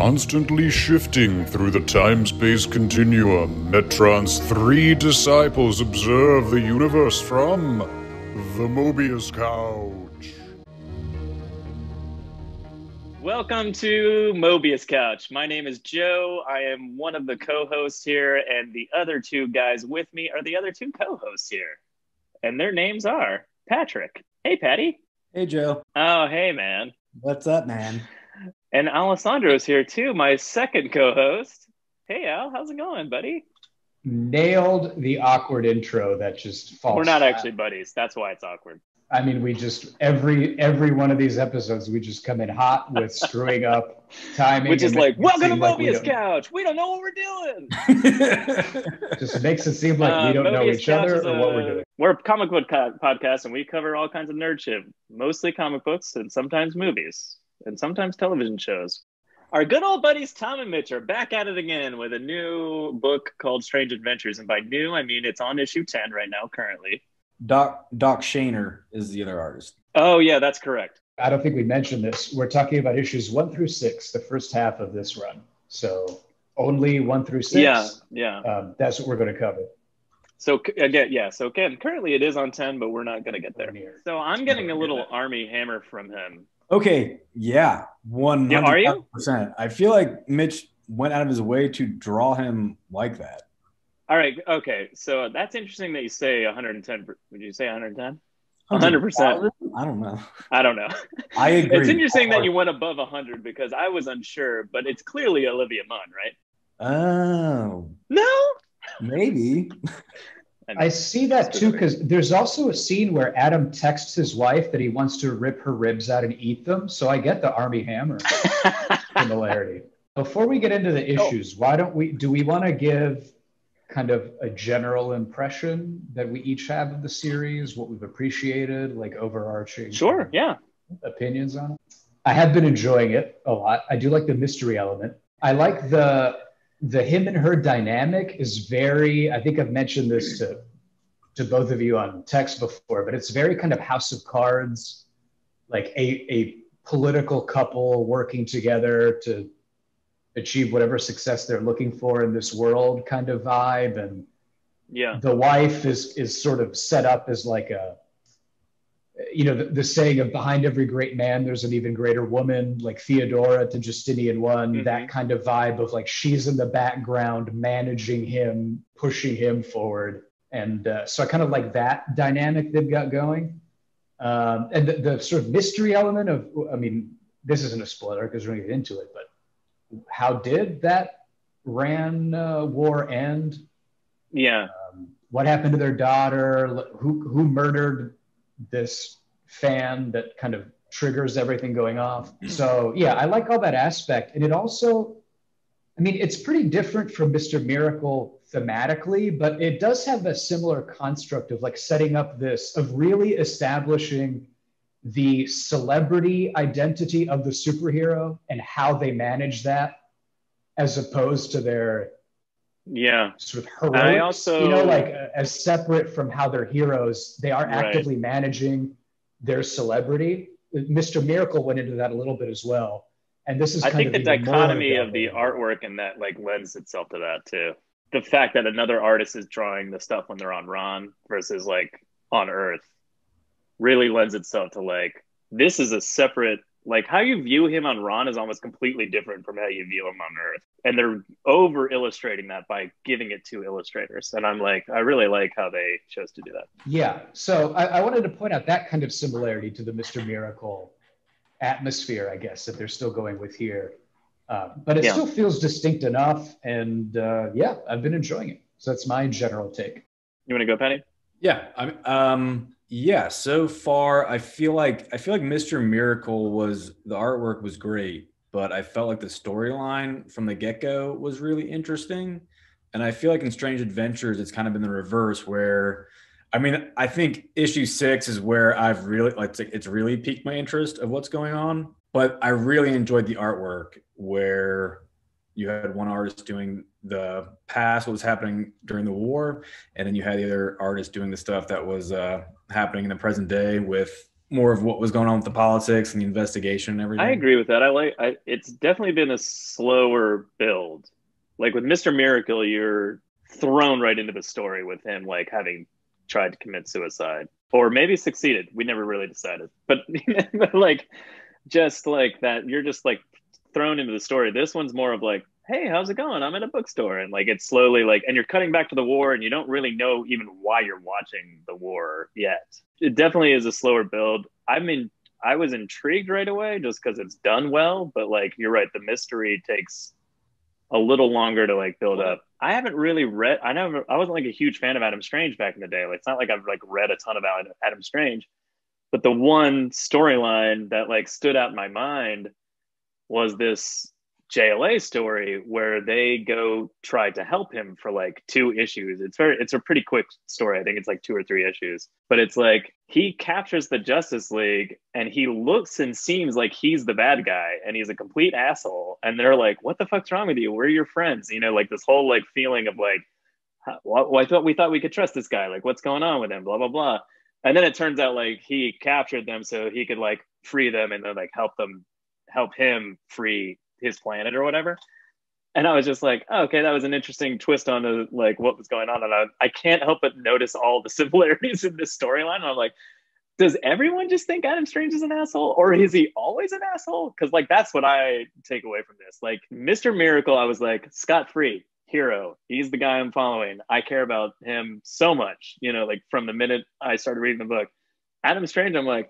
Constantly shifting through the time-space continuum, Metron's three disciples observe the universe from the Mobius Couch. Welcome to Mobius Couch. My name is Joe. I am one of the co-hosts here, and the other two guys with me are the other two co-hosts here. And their names are Patrick. Hey, Patty. Hey, Joe. Oh, hey, man. What's up, man? And Alessandro is here, too, my second co-host. Hey, Al. How's it going, buddy? Nailed the awkward intro that just falls. We're not actually buddies. That's why it's awkward. I mean, we just, every one of these episodes, we just come in hot with screwing up timing. Which is like, welcome to Mobius Couch. We don't know what we're doing. Just makes it seem like we don't know each other or what we're doing. We're a comic book podcast, and we cover all kinds of nerd shit, mostly comic books and sometimes movies and sometimes television shows. Our good old buddies Tom and Mitch are back at it again with a new book called Strange Adventures. And by new, I mean it's on issue 10 right now currently. Doc Shaner is the other artist. Oh, yeah, that's correct. I don't think we mentioned this. We're talking about issues 1 through 6, the first half of this run. So only 1 through 6. Yeah. That's what we're going to cover. So again, currently it is on 10, but we're not going to get there. So I'm getting a little Army Hammer from him. Okay, yeah, 100%. Yeah, are you? I feel like Mitch went out of his way to draw him like that. All right, okay. So that's interesting that you say 110. Would you say 110? 100%. I don't know. I agree. It's interesting that you went above 100 because I was unsure, but it's clearly Olivia Munn, right? Oh. No? Maybe. I see that too, because there's also a scene where Adam texts his wife that he wants to rip her ribs out and eat them. So I get the Army Hammer similarity. Before we get into the issues, do we want to give kind of a general impression that we each have of the series, what we've appreciated, like overarching opinions on it? I have been enjoying it a lot. I do like the mystery element. I like the him and her dynamic is very, I think I've mentioned this to both of you on text before, but it's very kind of House of Cards, like a political couple working together to achieve whatever success they're looking for in this world kind of vibe. And the wife is sort of set up as like the saying of behind every great man, there's an even greater woman, like Theodora to Justinian I, that kind of vibe of like, she's in the background, managing him, pushing him forward. And so I kind of like that dynamic they've got going. And the sort of mystery element of, I mean, this isn't a spoiler because we're going to get into it, but how did that Ran war end? Yeah. What happened to their daughter? Who murdered this fan that kind of triggers everything going off? So yeah, I like all that aspect. And it also, I mean, it's pretty different from Mr. Miracle thematically, but it does have a similar construct of like setting up this, of really establishing the celebrity identity of the superhero and how they manage that as opposed to their sort of heroics. I also, as separate from how they're heroes, they are actively managing their celebrity. Mr. Miracle went into that a little bit as well. And this is I think the dichotomy of the artwork and that like lends itself to that too. The fact that another artist is drawing the stuff when they're on Ron versus like on Earth really lends itself to like, this is a separate, like how you view him on Ron is almost completely different from how you view him on Earth. And they're over illustrating that by giving it to illustrators. And I'm like, I really like how they chose to do that. Yeah. So I wanted to point out that kind of similarity to the Mr. Miracle atmosphere, I guess, that they're still going with here. But it still feels distinct enough. And I've been enjoying it. So that's my general take. You want to go, Penny? Yeah. So far, I feel like Mr. Miracle the artwork was great, but I felt like the storyline from the get-go was really interesting. And I feel like in Strange Adventures, it's kind of been the reverse where, I mean, I think issue 6 is where I've really, it's really piqued my interest of what's going on. But I really enjoyed the artwork where you had one artist doing the past, what was happening during the war, and then you had the other artist doing the stuff that was happening in the present day with more of what was going on with the politics and the investigation and everything. I agree with that. It's definitely been a slower build. Like with Mr. Miracle, you're thrown right into the story with him like having tried to commit suicide or maybe succeeded. We never really decided, but like just like that, you're just like thrown into the story. This one's more of like, hey, how's it going? I'm at a bookstore, and like it's slowly like, and you're cutting back to the war, and you don't really know even why you're watching the war yet. It definitely is a slower build. I was intrigued right away just because it's done well, but like you're right, the mystery takes a little longer to like build up. I haven't really read. I wasn't like a huge fan of Adam Strange back in the day. Like it's not like I've like read a ton about Adam Strange, but the one storyline that like stood out in my mind was this JLA story where they go try to help him for like 2 issues. It's a pretty quick story. I think it's like 2 or 3 issues, but it's like he captures the Justice League and he looks and seems like he's the bad guy and he's a complete asshole. And they're like, what the fuck's wrong with you? We're your friends. You know, like this whole like feeling of like, well, I thought we could trust this guy. Like what's going on with him? Blah, blah, blah. And then it turns out like he captured them so he could like free them and then like help him free his planet or whatever. And I was just like, oh, okay, that was an interesting twist on the, like what was going on. And I can't help but notice all the similarities in this storyline. And I'm like, does everyone just think Adam Strange is an asshole, or is he always an asshole? Because like that's what I take away from this. Like Mr. Miracle, I was like, scot-free hero. He's the guy I'm following. I care about him so much, you know, like from the minute I started reading the book. Adam Strange, I'm like,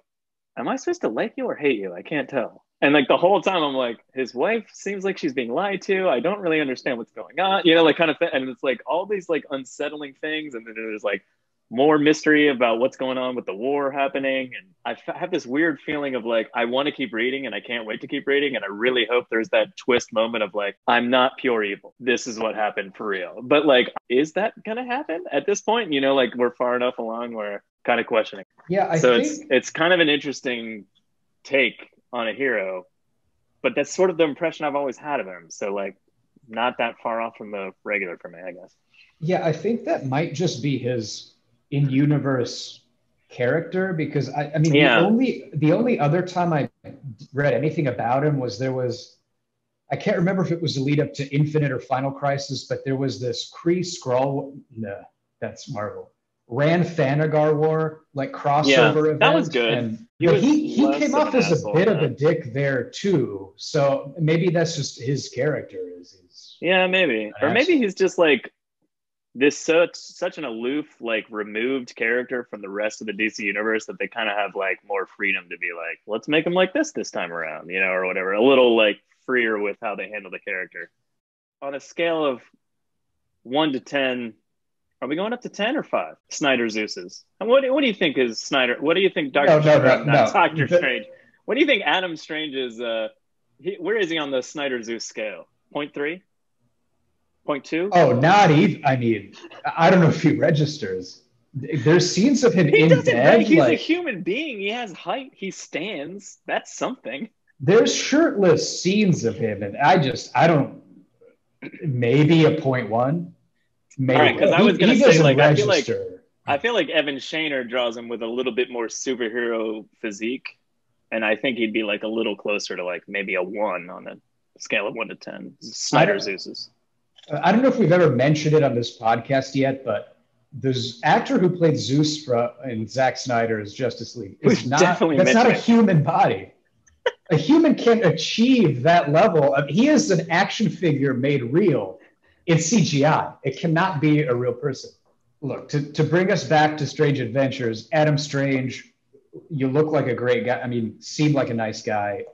am I supposed to like you or hate you? I can't tell. And like the whole time I'm like, his wife seems like she's being lied to. I don't really understand what's going on, you know, like kind of thing. And it's like all these like unsettling things. And then there's like more mystery about what's going on with the war happening. And I have this weird feeling of like, I want to keep reading and I can't wait to keep reading. And I really hope there's that twist moment of like, I'm not pure evil. This is what happened for real. But like, is that going to happen at this point? You know, like we're far enough along where kind of questioning. Yeah. I think it's kind of an interesting take on a hero, but that's sort of the impression I've always had of him. So like not that far off from the regular for me, I guess. Yeah, I think that might just be his in-universe character, because I mean, Yeah. the only other time I read anything about him was I can't remember if it was the lead up to Infinite or Final Crisis, but there was this Kree Skrull, no, that's Marvel, Rand Thanagar War, like crossover event. That was good. And he came off as a bit of a dick there too. So maybe that's just his character. Yeah, maybe. Or maybe he's just like this such an aloof, like removed character from the rest of the DC universe that they kind of have like more freedom to be like, let's make him like this time around, you know, or whatever. A little like freer with how they handle the character. On a scale of 1 to 10, are we going up to 10 or 5? Snyder Zeus's. And what do you think is Snyder? What do you think Doctor Strange? What do you think Adam Strange is? Where is he on the Snyder Zeus scale? 0.3? 0.2? Oh, not even. I mean, I don't know if he registers. There's scenes of him in bed. He's a human being. He has height. He stands. That's something. There's shirtless scenes of him, and I don't. Maybe a 0.1. Maybe. All right, because I was going to say, like, register. I feel like Evan Shaner draws him with a little bit more superhero physique, and I think he'd be like a little closer to like maybe a 1 on a scale of 1 to 10. Snyder Zeus's. I don't know if we've ever mentioned it on this podcast yet, but the actor who played Zeus in Zack Snyder's Justice League is not a human body. A human can't achieve that level. He is an action figure made real. It's CGI. It cannot be a real person. Look, to bring us back to Strange Adventures, Adam Strange, you look like a great guy. I mean, seemed like a nice guy.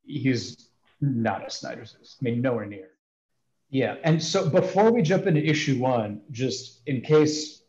He's not a Snyder Zeus. I mean, nowhere near. Yeah, and so before we jump into issue 1, just in case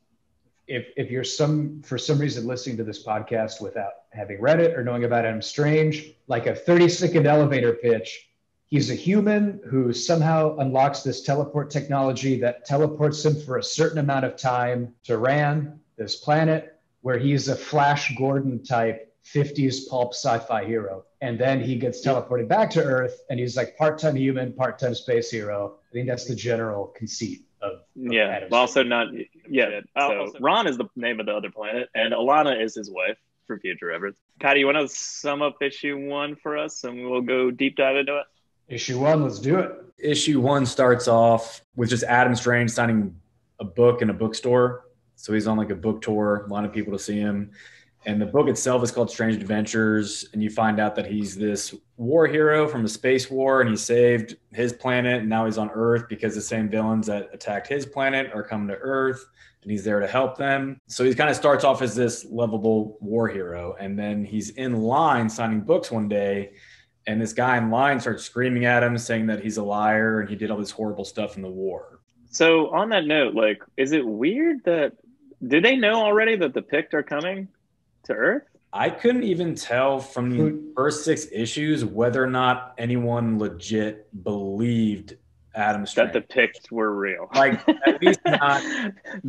if you're for some reason listening to this podcast without having read it or knowing about Adam Strange, like a 30-second elevator pitch, he's a human who somehow unlocks this teleport technology that teleports him for a certain amount of time to Ran, this planet, where he's a Flash Gordon type 50s pulp sci-fi hero. And then he gets teleported back to Earth, and he's like part-time human, part-time space hero. I think that's the general conceit of Adam also not. Yeah. So Ron is the name of the other planet, and Alana is his wife. for future reference. Patty, you want to sum up issue 1 for us, and we'll go deep dive into it? Issue 1, let's do it. Issue 1 starts off with just Adam Strange signing a book in a bookstore. So he's on like a book tour, a lot of people to see him. And the book itself is called Strange Adventures. And you find out that he's this war hero from a space war, and he saved his planet. And now he's on Earth because the same villains that attacked his planet are coming to Earth, and he's there to help them. So he kind of starts off as this lovable war hero. And then he's in line signing books one day, and this guy in line starts screaming at him, saying that he's a liar and he did all this horrible stuff in the war. So on that note, like, is it weird that, did they know already that the Pict are coming to Earth? I couldn't even tell from the first 6 issues whether or not anyone legit believed Adam Strange. That the Pict were real. Like, at least not.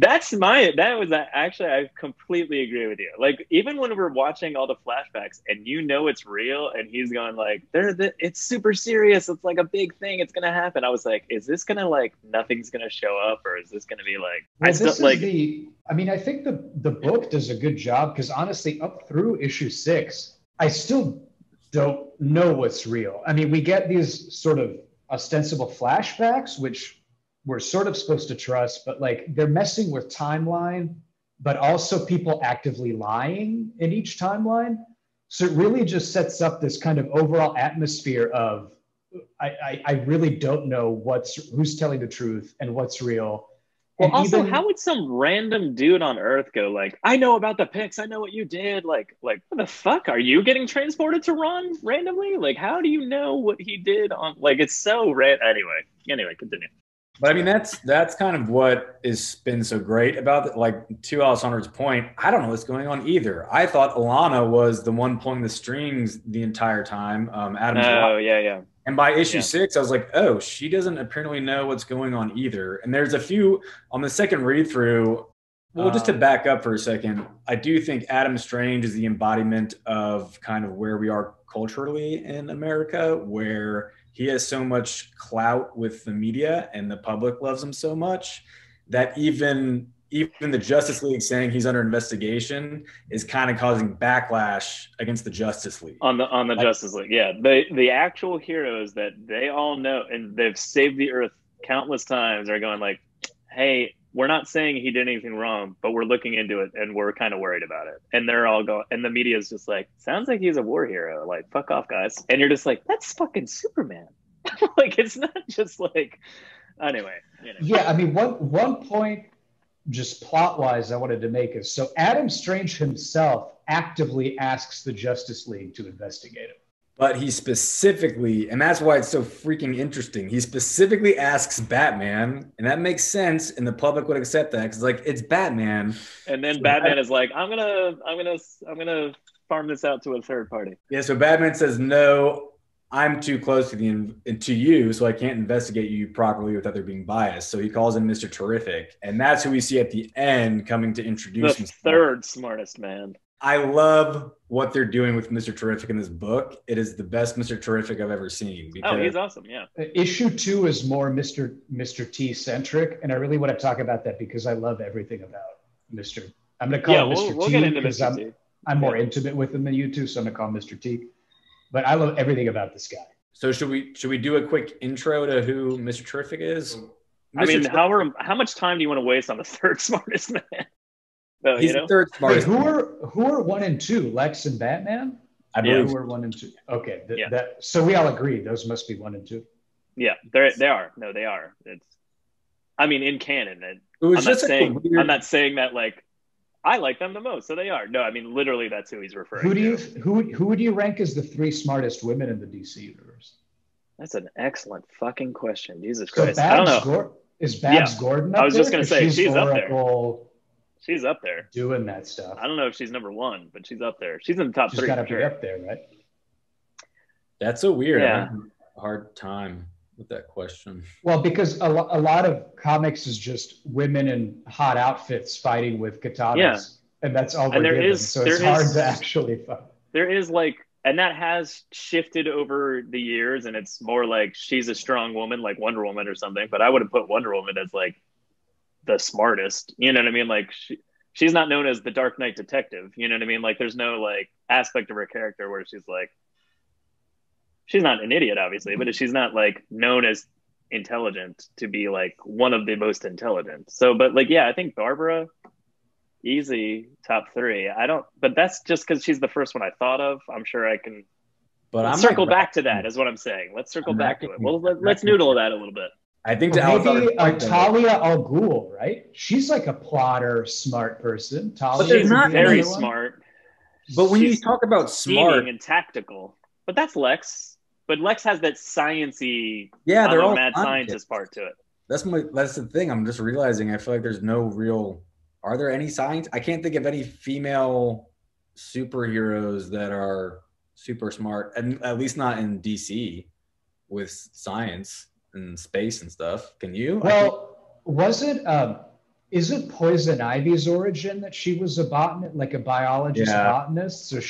Actually, I completely agree with you. Like, even when we're watching all the flashbacks and you know it's real, and he's going like, it's super serious. It's like a big thing. It's going to happen. I was like, is this going to like, nothing's going to show up, or is this going to be like, I think the book does a good job, because honestly, up through issue 6, I still don't know what's real. I mean, we get these sort of ostensible flashbacks, which we're sort of supposed to trust, but like they're messing with timeline, but also people actively lying in each timeline. So it really just sets up this kind of overall atmosphere of I really don't know who's telling the truth and what's real. Well, and also, how would some random dude on Earth go like, I know about the Pics, I know what you did. Like, what the fuck? Are you getting transported to Ron randomly? Like, how do you know what he did on, like, it's so Anyway, continue. But I mean, that's kind of what has been so great about it. Like, to Alessandro's point, I don't know what's going on either. I thought Alana was the one pulling the strings the entire time. Adam's wife. Yeah. And by issue 6, I was like, oh, she doesn't apparently know what's going on either. And there's a few on the second read through. Well, just to back up for a second, I do think Adam Strange is the embodiment of kind of where we are culturally in America, where he has so much clout with the media and the public loves him so much that even the Justice League saying he's under investigation is kind of causing backlash against the Justice League. On the Justice League, yeah. The actual heroes that they all know and they've saved the Earth countless times are going like, hey, we're not saying he did anything wrong, but we're looking into it and we're kind of worried about it. And they're all going, and the media is just like, sounds like he's a war hero. Like, fuck off, guys. And you're just like, that's fucking Superman. Like, it's not just like, anyway. Yeah, I mean, one point, just plot-wise, I wanted to make is, so Adam Strange himself actively asks the Justice League to investigate him. But he specifically, and that's why it's so freaking interesting, he specifically asks Batman, and that makes sense, and the public would accept that, because like, it's Batman. And then Batman is like, I'm gonna farm this out to a third party. Yeah, so Batman says, no, I'm too close to you, so I can't investigate you properly without there being bias. So he calls him Mr. Terrific, and that's who we see at the end coming to introduce the third smartest man. I love what they're doing with Mr. Terrific in this book. It is the best Mr. Terrific I've ever seen. Oh, he's awesome, yeah. Issue 2 is more Mr. T centric, and I really want to talk about that because I love everything about Mr. I'm going to call him Mr. We'll T get into because Mr. T. I'm more intimate with him than you two, so I'm going to call him Mr. T. But I love everything about this guy. So should we do a quick intro to who Mr. Terrific is? I mean, how much time do you want to waste on the third smartest man? He's the third smartest. Wait, who are 1 and 2? Lex and Batman? I believe who are 1 and 2. Okay, so we all agree those must be 1 and 2. Yeah, they are. No, they are. I mean, in canon. I'm not saying that like I like them the most, so they are. No, I mean literally that's who he's referring to. Who would you rank as the 3 smartest women in the DC universe? That's an excellent fucking question. Jesus so Christ. I don't know. Is Babs Gordon up there? I was just going to say she's up there. She's up there. Doing that stuff. I don't know if she's number 1, but she's up there. She's in the top 3. She's got to be up there, right? That's so weird. Yeah. I have a hard time with that question. Well, because a lot of comics is just women in hot outfits fighting with katanas. Yeah. And that's all we're given. So it's hard to actually find. There is like, and that has shifted over the years, and it's more like she's a strong woman, like Wonder Woman or something. But I would have put Wonder Woman as like the smartest. You know what I mean? Like she's not known as the Dark Knight detective. You know what I mean? Like, there's no like aspect of her character where she's like, she's not an idiot, obviously, but she's not like known as intelligent to be like one of the most intelligent. So, but like, yeah, I think Barbara, easy top 3. But that's just because she's the first one I thought of. I'm sure I can. But Let's circle back to that, is what I'm saying. Let's circle back to it. Well, let's noodle that a little bit. I think maybe Talia al Ghul, right? She's like a plotter, smart person. Talia, but she's not very smart. But when you talk about smart and tactical, but that's Lex. But Lex has that sciencey, they're all mad scientist part to it. That's the thing. I'm just realizing. I feel like there's no real. Are there any science? I can't think of any female superheroes that are super smart, and at least not in DC with science and space and stuff. Can you? Well, is it Poison Ivy's origin that she was a botanist, like a biologist botanist? So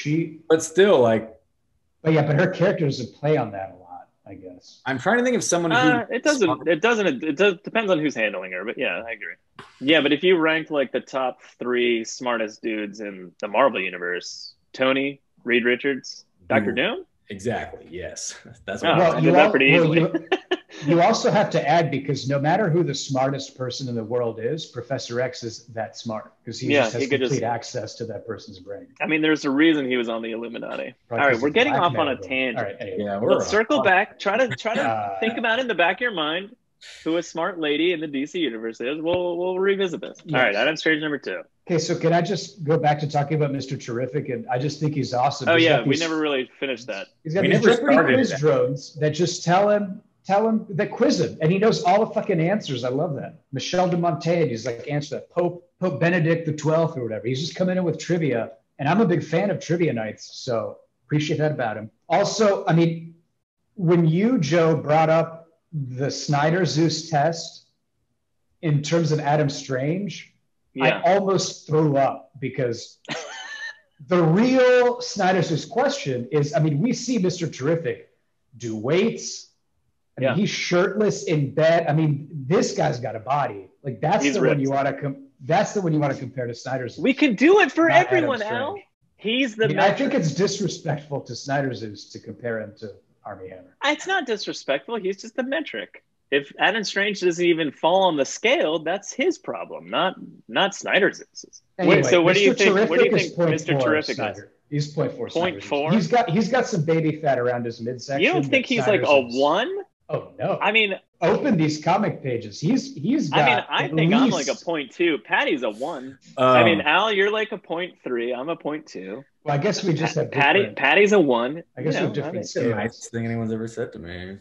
but still, like, but her character doesn't play on that a lot, I guess. I'm trying to think of someone who it depends on who's handling her, but yeah, I agree. Yeah, but if you ranked like the top 3 smartest dudes in the Marvel universe, Tony, Reed Richards, Dr. Doom? Exactly, yes. That's what I did that pretty easily. You also have to add, because no matter who the smartest person in the world is, Professor X is that smart because he just has complete access to that person's brain. I mean, there's a reason he was on the Illuminati. All right, we're getting off on a tangent. All right, anyway. Let's circle back. Try to think about it in the back of your mind who a smart lady in the DC universe is. We'll revisit this. Yes. All right, Adam Strange number 2. Okay, so can I just go back to talking about Mr. Terrific? And I just think he's awesome. Oh, we never really finished that. He's got these Jeopardy quiz drones that just tell him that quiz him, and he knows all the fucking answers. I love that. Michel de Montaigne, he's like, answer that. Pope Benedict XII or whatever. He's just coming in with trivia, and I'm a big fan of trivia nights, so appreciate that about him. Also, I mean, when you, Joe, brought up the Snyder Zeus test in terms of Adam Strange, I almost threw up because the real Snyder Zeus question is, I mean, we see Mr. Terrific do weights. I mean, he's shirtless in bed. I mean, this guy's got a body. Like that's the one you want to that's the one you want to compare to Snyder's. We can do it for everyone, Al. He's the. I think it's disrespectful to Snyder Zeus to compare him to Armie Hammer. It's not disrespectful. He's just the metric. If Adam Strange doesn't even fall on the scale, that's his problem, not Snyder Zeus's. Anyway, so what do you think? What do you think Mr. Terrific is? He's 0.4. 0.4. He's got some baby fat around his midsection. You don't think he's like a 1? Oh no! I mean, open these comic pages. He's got. I mean, I think I'm like a 0.2. Patty's a 1. I mean, Al, you're like a 0.3. I'm a 0.2. Well, I guess we just have Patty's a 1. I guess we have different scales. The nicest thing anyone's ever said to me.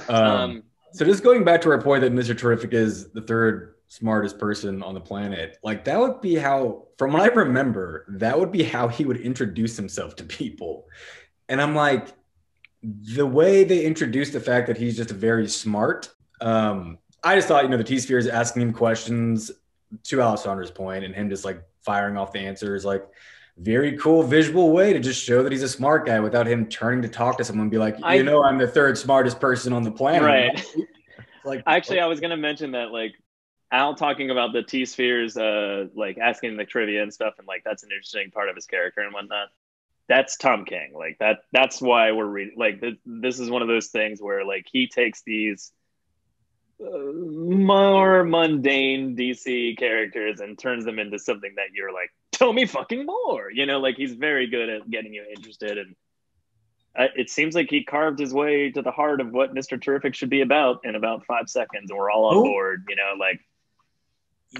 So just going back to our point that Mr. Terrific is the 3rd smartest person on the planet, like that would be how, from what I remember, that would be how he would introduce himself to people. And I'm like, the way they introduced the fact that he's just very smart, I just thought, the T-Sphere is asking him questions to Alessandro's point and him just like firing off the answers, like very cool visual way to just show that he's a smart guy without him turning to talk to someone and be like, I'm the 3rd smartest person on the planet. Right. Like, actually, I was going to mention that, like, Al talking about the T-Spheres, like asking the trivia and stuff. And like, that's an interesting part of his character and whatnot. That's Tom King. Like that's why we're reading, like, this is one of those things where like he takes these more mundane DC characters and turns them into something that you're like, tell me fucking more, like he's very good at getting you interested. And it seems like he carved his way to the heart of what Mr. Terrific should be about in about 5 seconds. And we're all on board, like.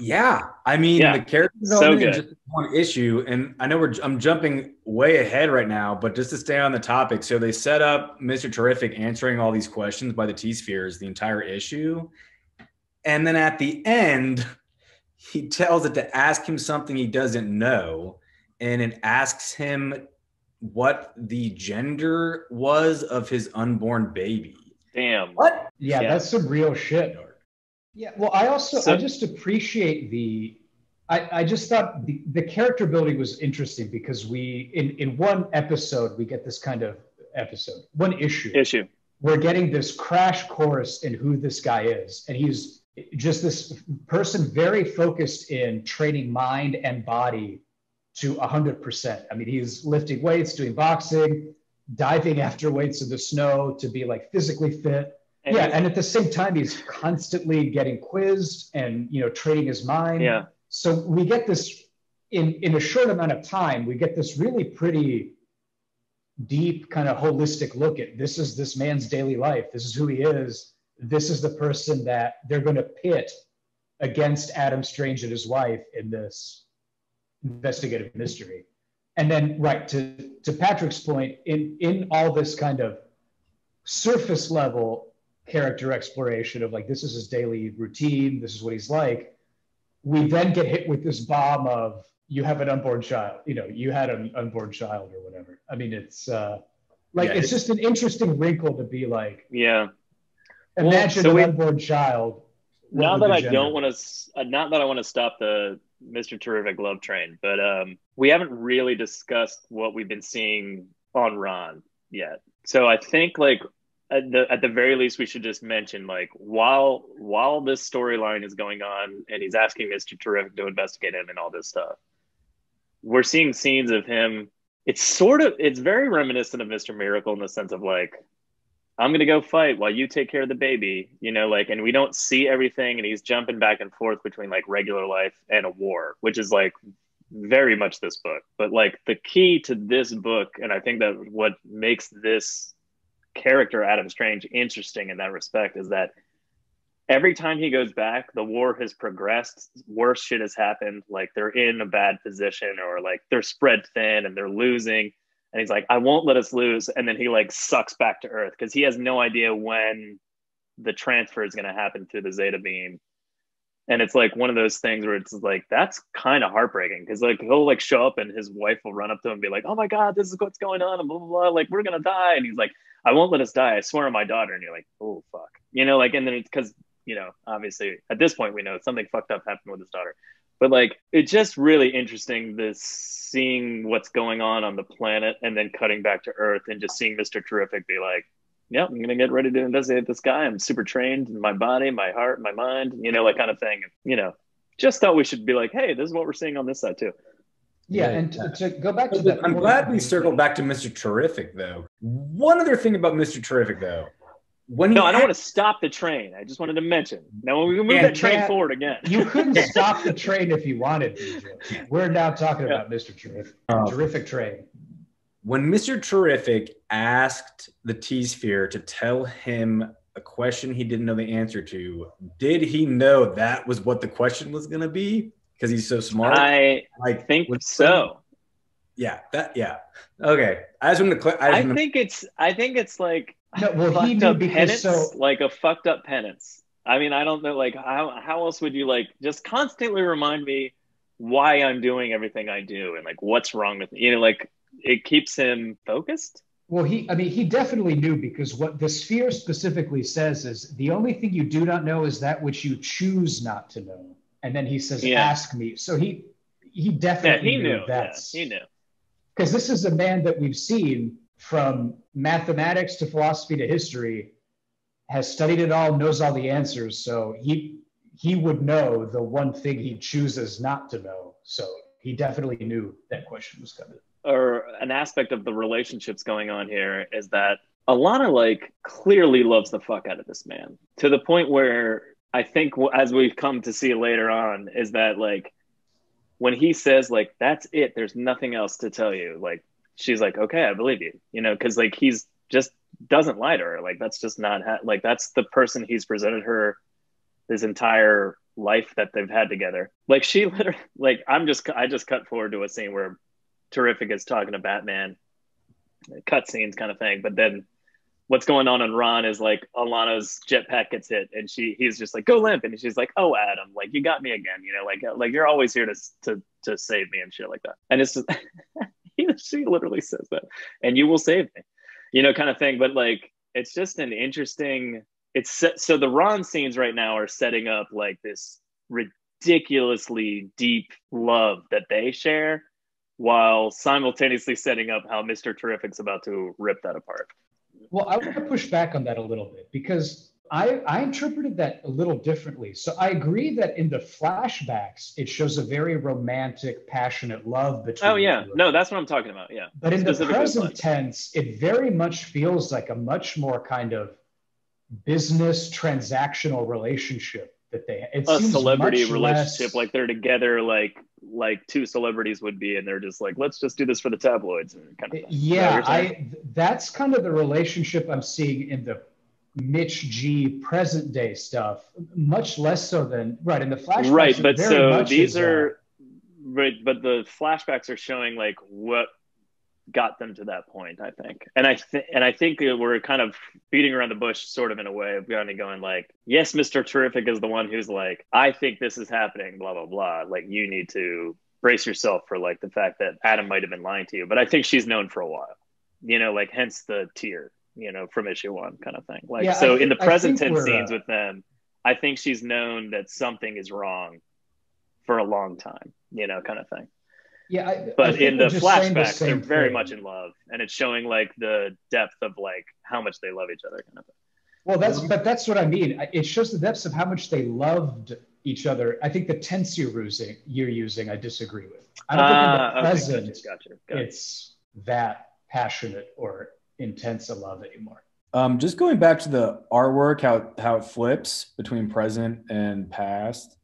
Yeah. I mean, the character development is just one issue. And I know I'm jumping way ahead right now, but just to stay on the topic. So they set up Mr. Terrific answering all these questions by the T-Spheres, the entire issue. And then at the end, he tells it to ask him something he doesn't know. And it asks him what the gender was of his unborn baby. Damn. What? Yeah, that's some real shit. Yeah, well, I just appreciate I just thought the character building was interesting because in one episode, we get this kind of one issue. We're getting this crash course in who this guy is. And he's just this person very focused in training mind and body to 100%. I mean, he's lifting weights, doing boxing, diving after weights in the snow to be like physically fit. And and at the same time, he's constantly getting quizzed and, you know, training his mind. Yeah. So we get this in a short amount of time, we get this really pretty deep kind of holistic look at this is this man's daily life. This is who he is. This is the person that they're going to pit against Adam Strange and his wife in this investigative mystery. And then, right, to Patrick's point, in all this kind of surface level character exploration of like, this is his daily routine, this is what he's like, we then get hit with this bomb of, you have an unborn child, you know, you had an unborn child or whatever. I mean, it's it's just an interesting wrinkle to be like, imagine an unborn child. Not that I want to stop the Mr. Terrific love train, but we haven't really discussed what we've been seeing on Ron yet. So I think like at the very least, we should just mention like while this storyline is going on and he's asking Mr. Terrific to investigate him and all this stuff, we're seeing scenes of him. It's very reminiscent of Mr. Miracle in the sense of like, I'm going to go fight while you take care of the baby, you know, like, and we don't see everything. And he's jumping back and forth between like regular life and a war, which is like very much this book. But like the key to this book, and I think that what makes this character, Adam Strange, interesting in that respect is that every time he goes back, the war has progressed. Worse shit has happened. Like they're in a bad position or like they're spread thin and they're losing. And he's like, I won't let us lose. And then he like sucks back to Earth because he has no idea when the transfer is going to happen through the Zeta beam. And it's like one of those things where it's like, that's kind of heartbreaking because like he'll like show up and his wife will run up to him and be like, oh my God, this is what's going on. And blah, blah, blah. Like, we're going to die. And he's like, I won't let us die. I swear on my daughter. And you're like, oh, fuck. You know, like, and then it's because, you know, obviously at this point, we know something fucked up happened with his daughter. But like, it's just really interesting this seeing what's going on the planet and then cutting back to Earth and just seeing Mr. Terrific be like, yeah, I'm going to get ready to investigate this guy. I'm super trained in my body, my heart, my mind, you know, like kind of thing. You know, just thought we should be like, hey, this is what we're seeing on this side too. Yeah, and to go back to that. I'm glad we circled back to Mr. Terrific, though. One other thing about Mr. Terrific, though. I don't want to stop the train. I just wanted to mention. Now, when we move that train forward again. You couldn't stop the train if you wanted to. We're now talking about Mr. Terrific. Terrific train. When Mr. Terrific asked the T-Sphere to tell him a question he didn't know the answer to, did he know that was what the question was going to be? Because he's so smart? I think so. Yeah. Okay. I think it's like he knew because like a fucked up penance. I mean, I don't know, like how else would you like just constantly remind me why I'm doing everything I do and like what's wrong with me? You know, like it keeps him focused. Well, he definitely knew because what the sphere specifically says is the only thing you do not know is that which you choose not to know. And then he says, ask me. So he definitely knew that's... he knew. Because this is a man that we've seen from mathematics to philosophy to history, has studied it all, knows all the answers. So he would know the one thing he chooses not to know. So he definitely knew that question was coming. Or an aspect of the relationships going on here is that Alana like clearly loves the fuck out of this man to the point where I think as we've come to see later on is that like when he says like, that's it, there's nothing else to tell you. Like, she's like, okay, I believe you, you know, cause like, he's just doesn't lie to her. Like, that's just not like, that's the person he's presented her his entire life that they've had together. Like she literally, like, I just cut forward to a scene where Terrific is talking to Batman, cut scenes kind of thing. But then what's going on in Ron is like Alana's jetpack gets hit and he's just like, go limp. And she's like, oh, Adam, like you got me again, you know, like you're always here to save me and shit like that. And it's just, she literally says that, and you will save me, you know, kind of thing. But like, it's just an interesting, so the Ron scenes right now are setting up like this ridiculously deep love that they share while simultaneously setting up how Mr. Terrific's about to rip that apart. Well, I want to push back on that a little bit because I interpreted that a little differently. So I agree that in the flashbacks, it shows a very romantic, passionate love between Oh yeah, the two of no, them. that's what I'm talking about. Yeah, But in the specifically present tense, it very much feels like a much more kind of business transactional relationship that they. It a seems celebrity much relationship, less. like they're together, like two celebrities would be, and they're just like, let's just do this for the tabloids and kind of thing. Yeah, that's kind of the relationship I'm seeing in the Mitch G present day stuff, much less so than right in the flashbacks. Right, It but very so much these is, are right, but the flashbacks are showing like what got them to that point, I think. And I think we're kind of beating around the bush sort of in a way of kind of going like, yes, Mr. Terrific is the one who's like, I think this is happening, blah, blah, blah. Like you need to brace yourself for like the fact that Adam might have been lying to you. But I think she's known for a while, like hence the tear, from issue 1 kind of thing. Like, yeah, so in the present tense scenes with them, I think she's known that something is wrong for a long time, kind of thing. Yeah, but in the flashbacks, the they're very thing. much in love, and it's showing like the depth of like how much they love each other, kind of thing. Well, that's what I mean. It shows the depths of how much they loved each other. I think the tense you're using, I disagree with. I don't think in the present gotcha. It's that passionate or intense a love anymore. Just going back to the artwork, how it flips between present and past.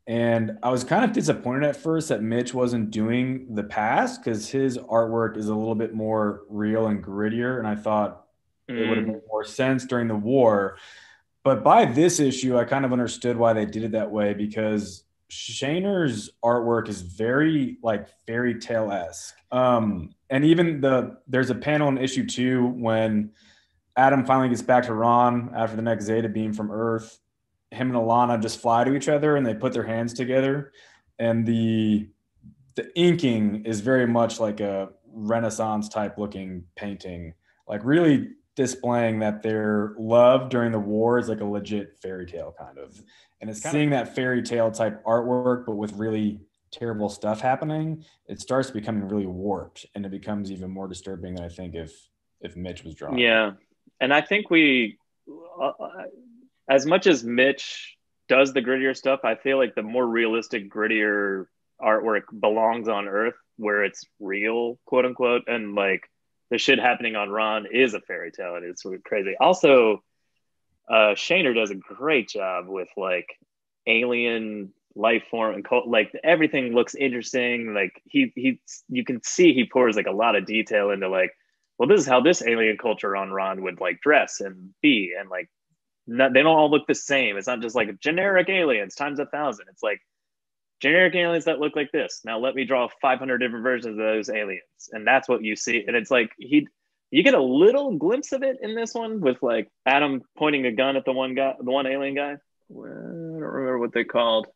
And I was kind of disappointed at first that Mitch wasn't doing the past because his artwork is a little bit more real and grittier. And I thought it would have made more sense during the war. But by this issue, I kind of understood why they did it that way, because Shaner's artwork is very like fairy tale-esque. And even there's a panel in issue 2 when Adam finally gets back to Ron after the next Zeta beam from Earth. Him and Alana just fly to each other and they put their hands together, and the inking is very much like a Renaissance type looking painting, like really displaying that their love during the war is like a legit fairy tale kind of. And it's seeing that fairy tale type artwork, but with really terrible stuff happening, it starts becoming really warped, and it becomes even more disturbing than I think if Mitch was drawing. Yeah, and I think as much as Mitch does the grittier stuff, I feel like the more realistic, grittier artwork belongs on Earth, where it's real, quote unquote, and like the shit happening on Ron is a fairy tale, and it's crazy. Also, Shaner does a great job with like alien life form and like everything looks interesting. Like you can see he pours like a lot of detail into like, well, this is how this alien culture on Ron would like dress and be, and like they don't all look the same. It's not just like generic aliens times 1,000. It's like generic aliens that look like this. Now let me draw 500 different versions of those aliens, and that's what you see. And it's like you get a little glimpse of it in this one with like Adam pointing a gun at the one alien guy. Well, I don't remember what they called.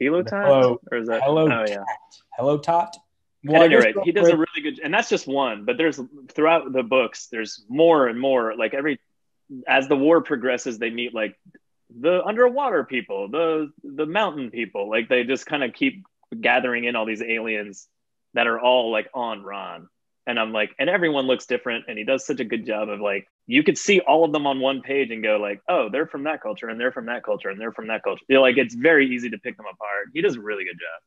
Helotot? Or is that? Hello Tot. Well, at any rate, he does a really good, and that's just one. But there's throughout the books, there's more and more. Like as the war progresses, they meet like the underwater people, the mountain people. Like they just kind of keep gathering in all these aliens that are all like on Ron. And I'm like, and everyone looks different. And he does such a good job of like, you could see all of them on one page and go like, oh, they're from that culture and they're from that culture and they're from that culture. Like, it's very easy to pick them apart. He does a really good job.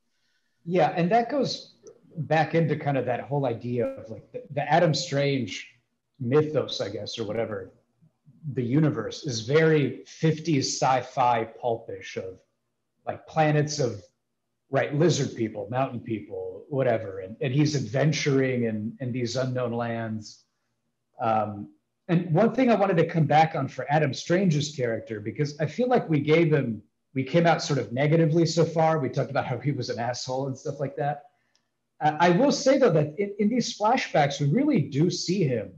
Yeah. And that goes back into kind of that whole idea of like the Adam Strange mythos, I guess, or whatever. The universe is very 50s sci-fi pulpish of like planets of lizard people, mountain people, whatever, and he's adventuring in these unknown lands. And one thing I wanted to come back on for Adam Strange's character, because I feel like we came out sort of negatively so far. We talked about how he was an asshole and stuff like that. I will say though that in these flashbacks, we really do see him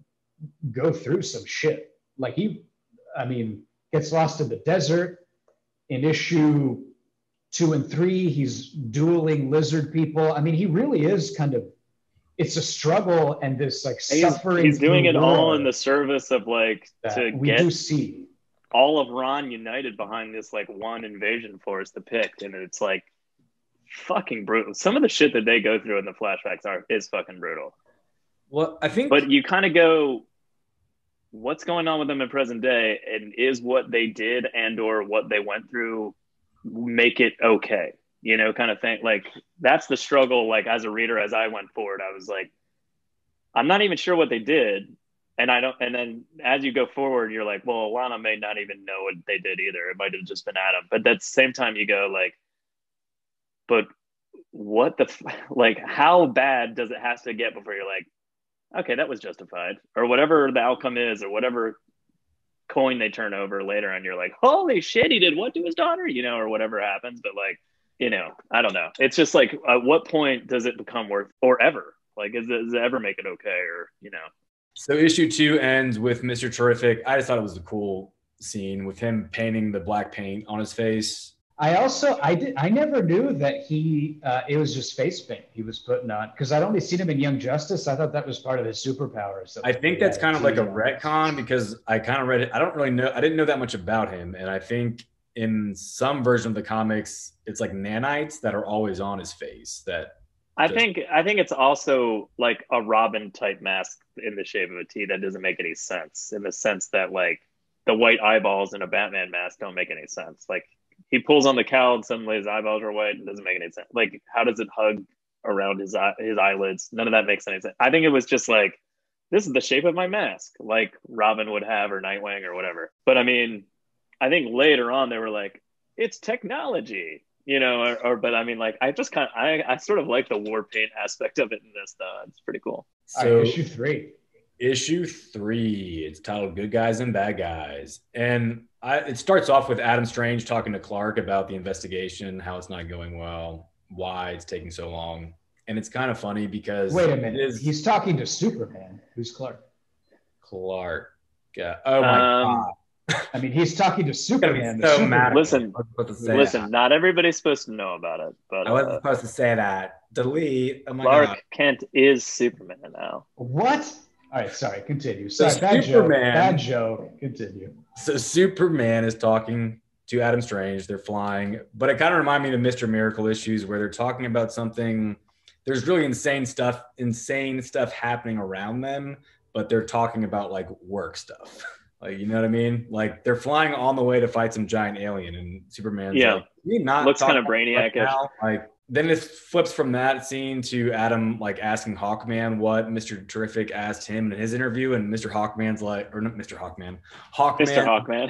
go through some shit. Like gets lost in the desert. In issue 2 and 3, he's dueling lizard people. I mean, he really is it's a struggle and this like suffering. He's doing it all in the service of like we do see all of Ron united behind this like one invasion force, the Pict, and it's like fucking brutal. Some of the shit that they go through in the flashbacks is fucking brutal. Well, I think, but you kind of go, what's going on with them in present day, and is what they did and or what they went through make it okay, kind of thing. Like, that's the struggle. Like, as a reader, as I went forward, I was like, I'm not even sure what they did. And then as you go forward, you're like, well, Alana may not even know what they did either. It might have just been Adam. But at the same time, you go like, but what like, how bad does it have to get before you're like, okay, that was justified, or whatever the outcome is, or whatever coin they turn over later, and you're like, holy shit, he did what to his daughter, or whatever happens. But like, I don't know. It's just like, at what point does it become worth, or ever? Like, does it ever make it okay, or So issue 2 ends with Mr. Terrific. I just thought it was a cool scene with him painting the black paint on his face. I never knew that it was just face paint he was putting on, because I'd only seen him in Young Justice. I thought that was part of his superpowers. I think that's kind of like a retcon, because I kind of read it. I didn't know that much about him. And I think in some version of the comics, it's like nanites that are always on his face. I think it's also like a Robin type mask in the shape of a T that doesn't make any sense, in the sense that like the white eyeballs in a Batman mask don't make any sense. Like, he pulls on the cowl and suddenly his eyeballs are white. It doesn't make any sense. Like, how does it hug around his eyelids? None of that makes any sense. I think it was just like, this is the shape of my mask, like Robin would have, or Nightwing, or whatever. But I mean, I think later on they were like, it's technology, but I mean, like, I just I sort of like the war paint aspect of it in this, though. It's pretty cool. So issue 3. Issue 3, it's titled Good Guys and Bad Guys. And it starts off with Adam Strange talking to Clark about the investigation, how it's not going well, why it's taking so long. And it's kind of funny because... Wait a minute. He's talking to Superman. Who's Clark? Clark. Oh, my God. I mean, he's talking to Superman. So mad. Listen, not everybody's supposed to know about it. But I wasn't supposed to say that. Delete. Oh my Clark God. Kent is Superman now. What? All right, sorry, continue. So Sorry, Superman, bad joke. Continue. So Superman is talking to Adam Strange. They're flying, but it kind of reminded me of Mr. Miracle issues where they're talking about something. There's really insane stuff happening around them, but they're talking about like work stuff. Like, you know what I mean? Like, they're flying on the way to fight some giant alien, and Superman's like, looks kind of Brainiac-ish. Like, then it flips from that scene to Adam like asking Hawkman what Mr. Terrific asked him in his interview, and Mr. Hawkman's like, or not Mr. Hawkman, Mr. Hawkman,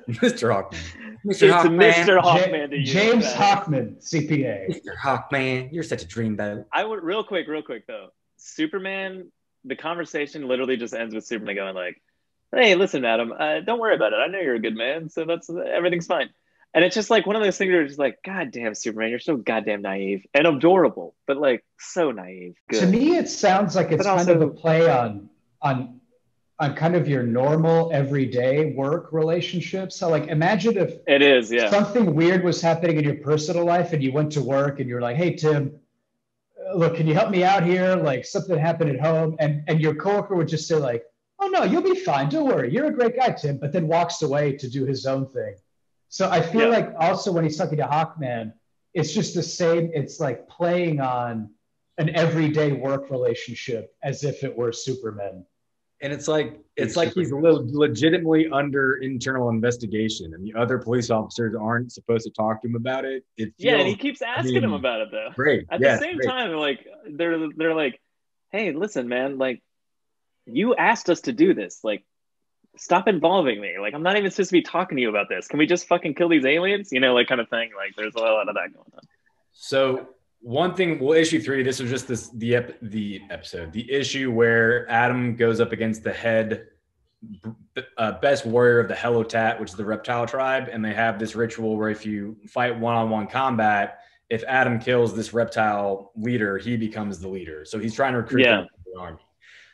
Mr. Hawkman, Mr. Hawkman, James Hawkman, CPA. Mr. Hawkman, you're such a dreamboat. I would real quick though. Superman, the conversation literally just ends with Superman going like, "Hey, listen, Adam, don't worry about it. I know you're a good man, so everything's fine." And it's just like one of those things where you're just like, God damn, Superman, you're so goddamn naive and adorable, but like so naive. Good. To me, it sounds like it's kind of a play on kind of your normal everyday work relationships. So like, imagine if it is, something weird was happening in your personal life and you went to work and you're like, hey, Tim, look, can you help me out here? Like, something happened at home. And your coworker would just say like, oh no, you'll be fine. Don't worry. You're a great guy, Tim. But then walks away to do his own thing. So I feel like also when he's talking to Hawkman, it's just the same. It's like playing on an everyday work relationship as if it were Superman. And it's like he's legitimately under internal investigation, and the other police officers aren't supposed to talk to him about it. And he keeps asking him about it though. Great. At the same time, like they're like, hey, listen, man, like you asked us to do this, like. Stop involving me. Like, I'm not even supposed to be talking to you about this. Can we just fucking kill these aliens? Like kind of thing. Like, there's a lot of that going on. So one thing, issue 3, this was just the issue where Adam goes up against the head best warrior of the Hellotat, which is the reptile tribe. And they have this ritual where if you fight one-on-one combat, if Adam kills this reptile leader, he becomes the leader. So he's trying to recruit them to the army.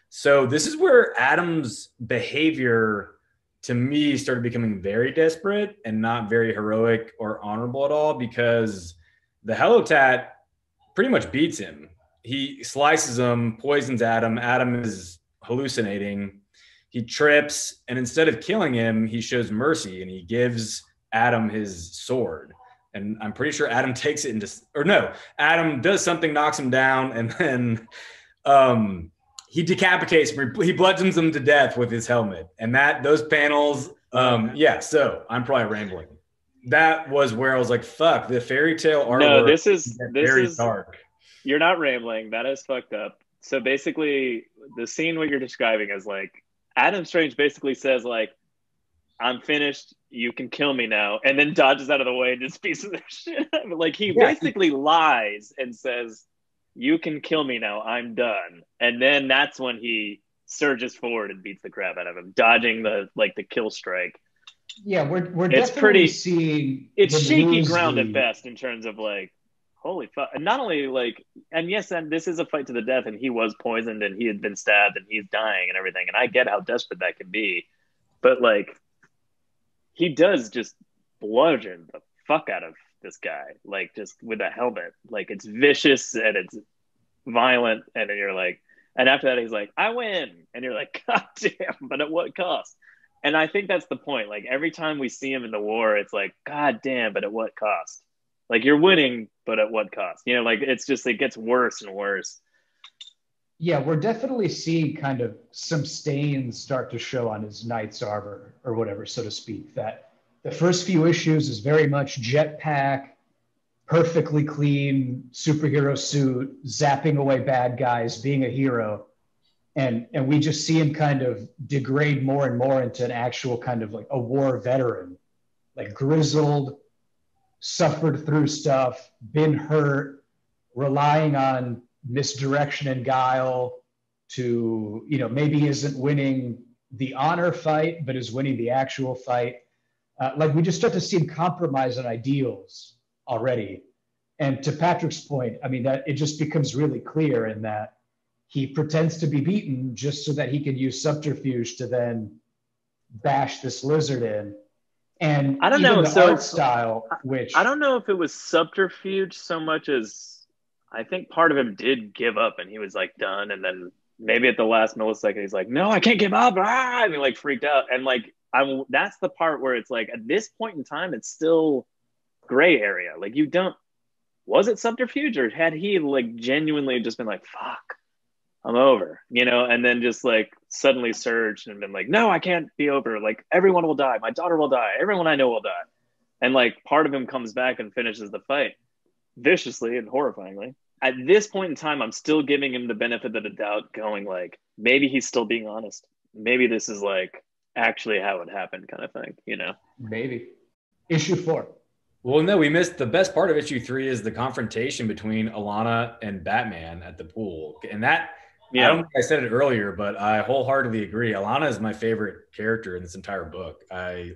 So this is where Adam's behavior, to me, started becoming very desperate and not very heroic or honorable at all, because the Hellotat pretty much beats him. He slices him, poisons Adam. Adam is hallucinating. He trips, and instead of killing him, he shows mercy, and he gives Adam his sword. And I'm pretty sure Adam takes it Adam does something, knocks him down, and then he decapitates him. He bludgeons him to death with his helmet. And those panels, so I'm probably rambling. That was where I was like, fuck, the fairy tale artwork. No, this is very dark. You're not rambling. That is fucked up. So basically, the scene what you're describing is like Adam Strange basically says like, "I'm finished. You can kill me now," and then dodges out of the way and just pieces of shit. Like he basically lies and says, "You can kill me now. I'm done," and then that's when he surges forward and beats the crap out of him, dodging the kill strike. Yeah, we're definitely seeing it's shaky ground at best in terms of like, holy fuck. And not only like, and yes, and this is a fight to the death, and he was poisoned and he had been stabbed and he's dying and everything. And I get how desperate that can be. But like, he does just bludgeon the fuck out of this guy, like just with a helmet. Like it's vicious and it's violent. And then you're like, and after that, he's like, I win. And you're like, God damn, but at what cost? And I think that's the point. Like every time we see him in the war, it's like, God damn, but at what cost? Like you're winning, but at what cost? You know, like it's just, it gets worse and worse. Yeah, we're definitely seeing kind of some stains start to show on his knight's armor or whatever, so to speak. That the first few issues is very much jetpack, perfectly clean superhero suit, zapping away bad guys, being a hero. And we just see him kind of degrade more and more into an actual kind of like a war veteran, like grizzled, suffered through stuff, been hurt, relying on misdirection and guile to, you know, maybe isn't winning the honor fight, but is winning the actual fight. Like we just start to see him compromise on ideals already. And to Patrick's point, I mean, that it just becomes really clear in that he pretends to be beaten just so that he can use subterfuge to then bash this lizard in. And I don't even know. the art style, which I don't know if it was subterfuge so much as I think part of him did give up and he was like done. And then maybe at the last millisecond, he's like, no, I can't give up. And he like freaked out. And like, that's the part where it's like, at this point in time, it's still gray area. Like was it subterfuge or had he like genuinely just been like, fuck, I'm over, you know, and then just like suddenly surged and been like, no, I can't be over. Like everyone will die. My daughter will die. Everyone I know will die. And like part of him comes back and finishes the fight viciously and horrifyingly. At this point in time, I'm still giving him the benefit of the doubt, going like, maybe he's still being honest. Maybe this is like actually how it happened kind of thing, you know? Maybe. Issue 4. Well, no, we missed the best part of issue 3 is the confrontation between Alana and Batman at the pool. And that, I don't think I said it earlier, but I wholeheartily agree. Alana is my favorite character in this entire book. Very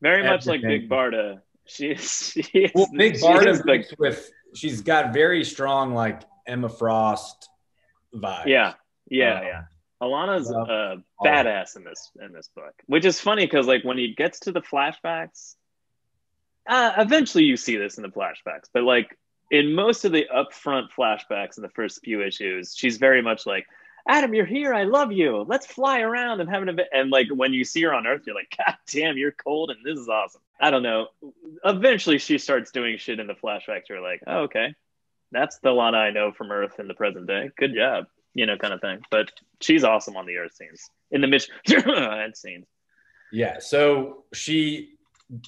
much like Big Barda. Big Barda she's got very strong like Emma Frost vibes. Yeah. Alana's badass in this book, which is funny because like when he gets to the flashbacks, eventually you see this in the flashbacks, but like in most of the upfront flashbacks in the first few issues, she's very much like, Adam, you're here. I love you. Let's fly around and have a bit. And like when you see her on Earth, you're like, God damn, you're cold and this is awesome. I don't know. Eventually she starts doing shit in the flashbacks. You're like, oh, okay. That's the Lana I know from Earth in the present day. Good job. You know, kind of thing. But she's awesome on the Earth scenes. In the Mitch Gerads scenes. Yeah. So she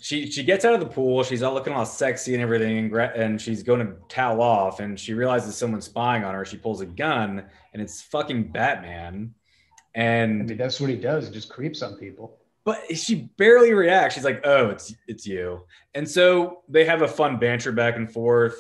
gets out of the pool. She's all looking all sexy and everything, and she's going to towel off, and she realizes someone's spying on her. She pulls a gun, and it's fucking Batman. And I mean, that's what he does. He just creeps on people. But she barely reacts. She's like, "Oh, it's you." And so they have a fun banter back and forth.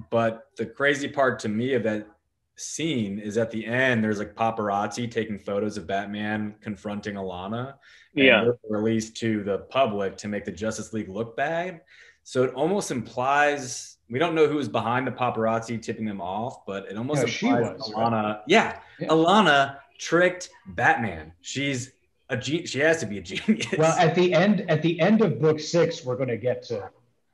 But the crazy part to me of that scene is at the end, there's like paparazzi taking photos of Batman confronting Alana. And they're released to the public to make the Justice League look bad. So it almost implies, we don't know who's behind the paparazzi tipping them off, but it almost implies Alana. Right? Alana tricked Batman. She has to be a genius. Well, at the end of book 6, we're going to get to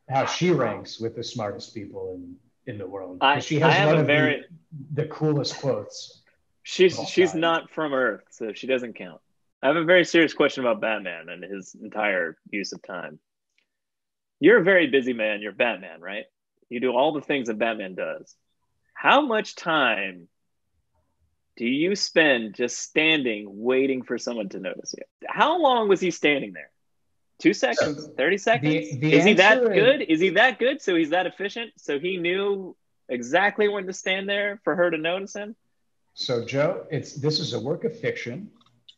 how she ranks with the smartest people in the world. She has one of the coolest quotes. She's not from Earth, so she doesn't count. I have a very serious question about Batman and his entire use of time. You're a very busy man. You're Batman, right? You do all the things that Batman does. How much time do you spend just standing waiting for someone to notice you? How long was he standing there? 2 seconds? 30 seconds? The Is he that answer good? Is he that good? So he's that efficient? So he knew exactly when to stand there for her to notice him? So Joe, this is a work of fiction,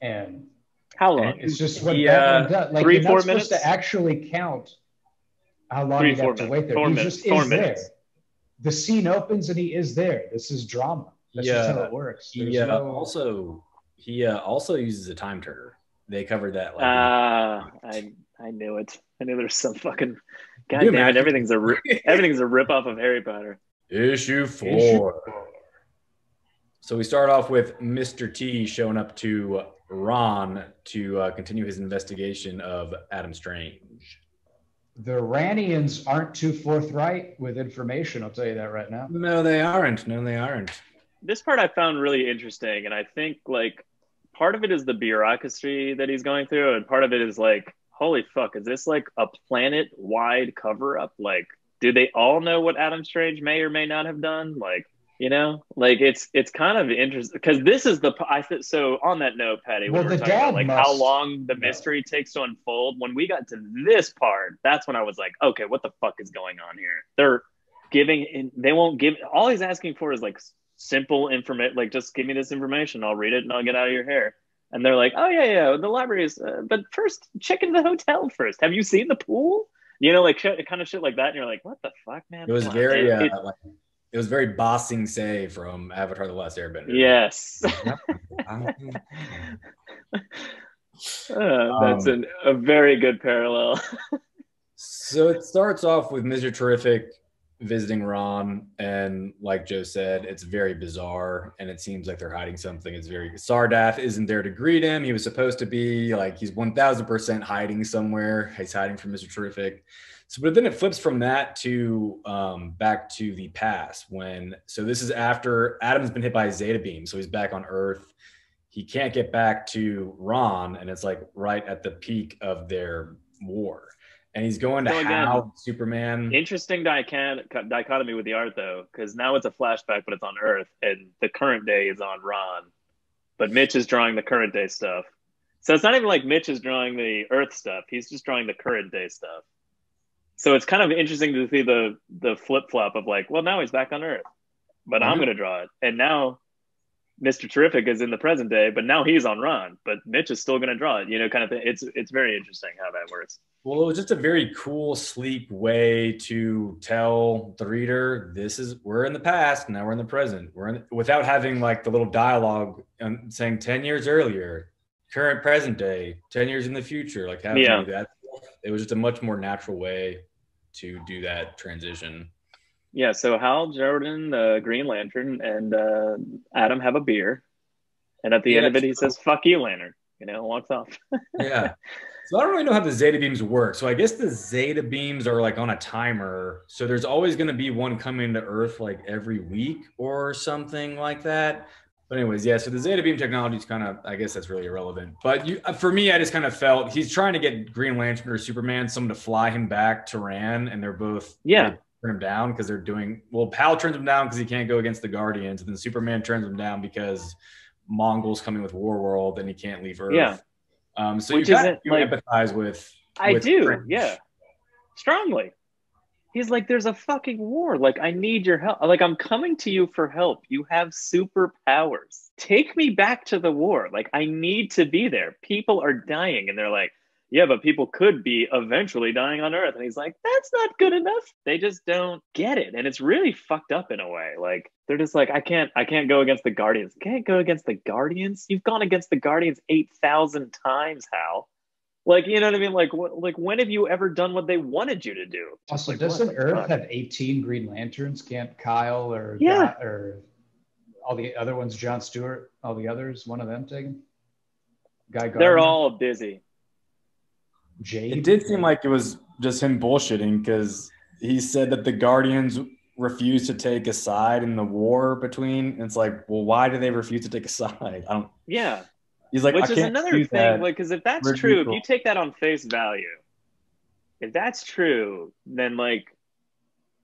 and how long? It's just what Batman does. Like, 3-4 you're not minutes supposed to actually count how long you'd have to wait there. He just is there. The scene opens and he is there. This is drama. That's just how it works. He also uses a time turner. They covered that. I knew it. I knew there's some fucking. God damn it! Everything's a rip off of Harry Potter. Issue 4. So we start off with Mr. T showing up to Ron to continue his investigation of Adam Strange. The Ranians aren't too forthright with information. I'll tell you that right now. No, they aren't. This part I found really interesting, and I think like part of it is the bureaucracy that he's going through, and part of it is like, holy fuck, is this like a planet-wide cover-up? Like, do they all know what Adam Strange may or may not have done? Like, you know, like it's kind of interesting because this is so on that note, Patty, when we're talking about like how long the mystery takes to unfold, when we got to this part, that's when I was like, okay, what the fuck is going on here? They won't give, all he's asking for is like simple information, like just give me this information, I'll read it and I'll get out of your hair. And they're like, oh yeah, the library is, but first check into the hotel first. Have you seen the pool? You know, like kind of shit like that. And you're like, what the fuck, man? It was it was very bossing say from Avatar: The Last Airbender. Yes. That's a very good parallel. So it starts off with Mr. Terrific visiting Ron, and like Joe said, it's very bizarre, and it seems like they're hiding something. It's very Sardath isn't there to greet him. He was supposed to be like, he's 1000% hiding somewhere. He's hiding from Mr. Terrific. So, but then it flips from that to back to the past so this is after Adam's been hit by a Zeta beam, so he's back on Earth. He can't get back to Ron, and it's like right at the peak of their war. And he's going to how Superman. Interesting dichotomy with the art, though, because now it's a flashback, but it's on Earth, and the current day is on Ron. But Mitch is drawing the current day stuff. So it's not even like Mitch is drawing the Earth stuff. He's just drawing the current day stuff. So it's kind of interesting to see the flip-flop of like, well, now he's back on Earth, but I'm going to draw it. And now Mr. Terrific is in the present day, but now he's on Ron, but Mitch is still going to draw it, you know, kind of thing. It's very interesting how that works. Well, it was just a very cool, sleek way to tell the reader, we're in the past, now we're in the present. Without having like the little dialogue saying 10 years earlier, current present day, 10 years in the future, like having that. It was just a much more natural way to do that transition. Yeah, so Hal Jordan, the Green Lantern, and Adam have a beer. And at the end of it, he says, fuck you, Lantern. You know, walks off. Yeah. So I don't really know how the Zeta beams work. So I guess the Zeta beams are like on a timer. So there's always going to be one coming to Earth like every week or something like that. But anyways, yeah, so the Zeta beam technology is kind of, I guess that's really irrelevant. But for me, I just kind of felt he's trying to get Green Lantern or Superman, someone to fly him back to Ran, and they're both turn him down because they're doing, Pal turns him down because he can't go against the Guardians, and then Superman turns him down because Mongol's coming with Warworld and he can't leave Earth. Yeah. So you empathize with I do, Strange. yeah. Strongly. He's like, there's a fucking war. Like, I need your help. Like, I'm coming to you for help. You have superpowers. Take me back to the war. Like, I need to be there. People are dying. And they're like, yeah, but people could be eventually dying on Earth. And he's like, that's not good enough. They just don't get it. And it's really fucked up in a way. Like, they're just like, I can't go against the Guardians. Can't go against the Guardians? You've gone against the Guardians 8,000 times, Hal. Like, you know what I mean? Like, when have you ever done what they wanted you to do? Also, doesn't Earth have 18 Green Lanterns? Can't Kyle or all the other ones, John Stewart, all the others, one of them taken? Guy Gardner? They're all busy. Jade? It did seem like it was just him bullshitting because he said that the Guardians refused to take a side in the war between. It's like, well, why do they refuse to take a side? Yeah. He's like, which is another thing, like, because if that's true, if you take that on face value, if that's true, then like,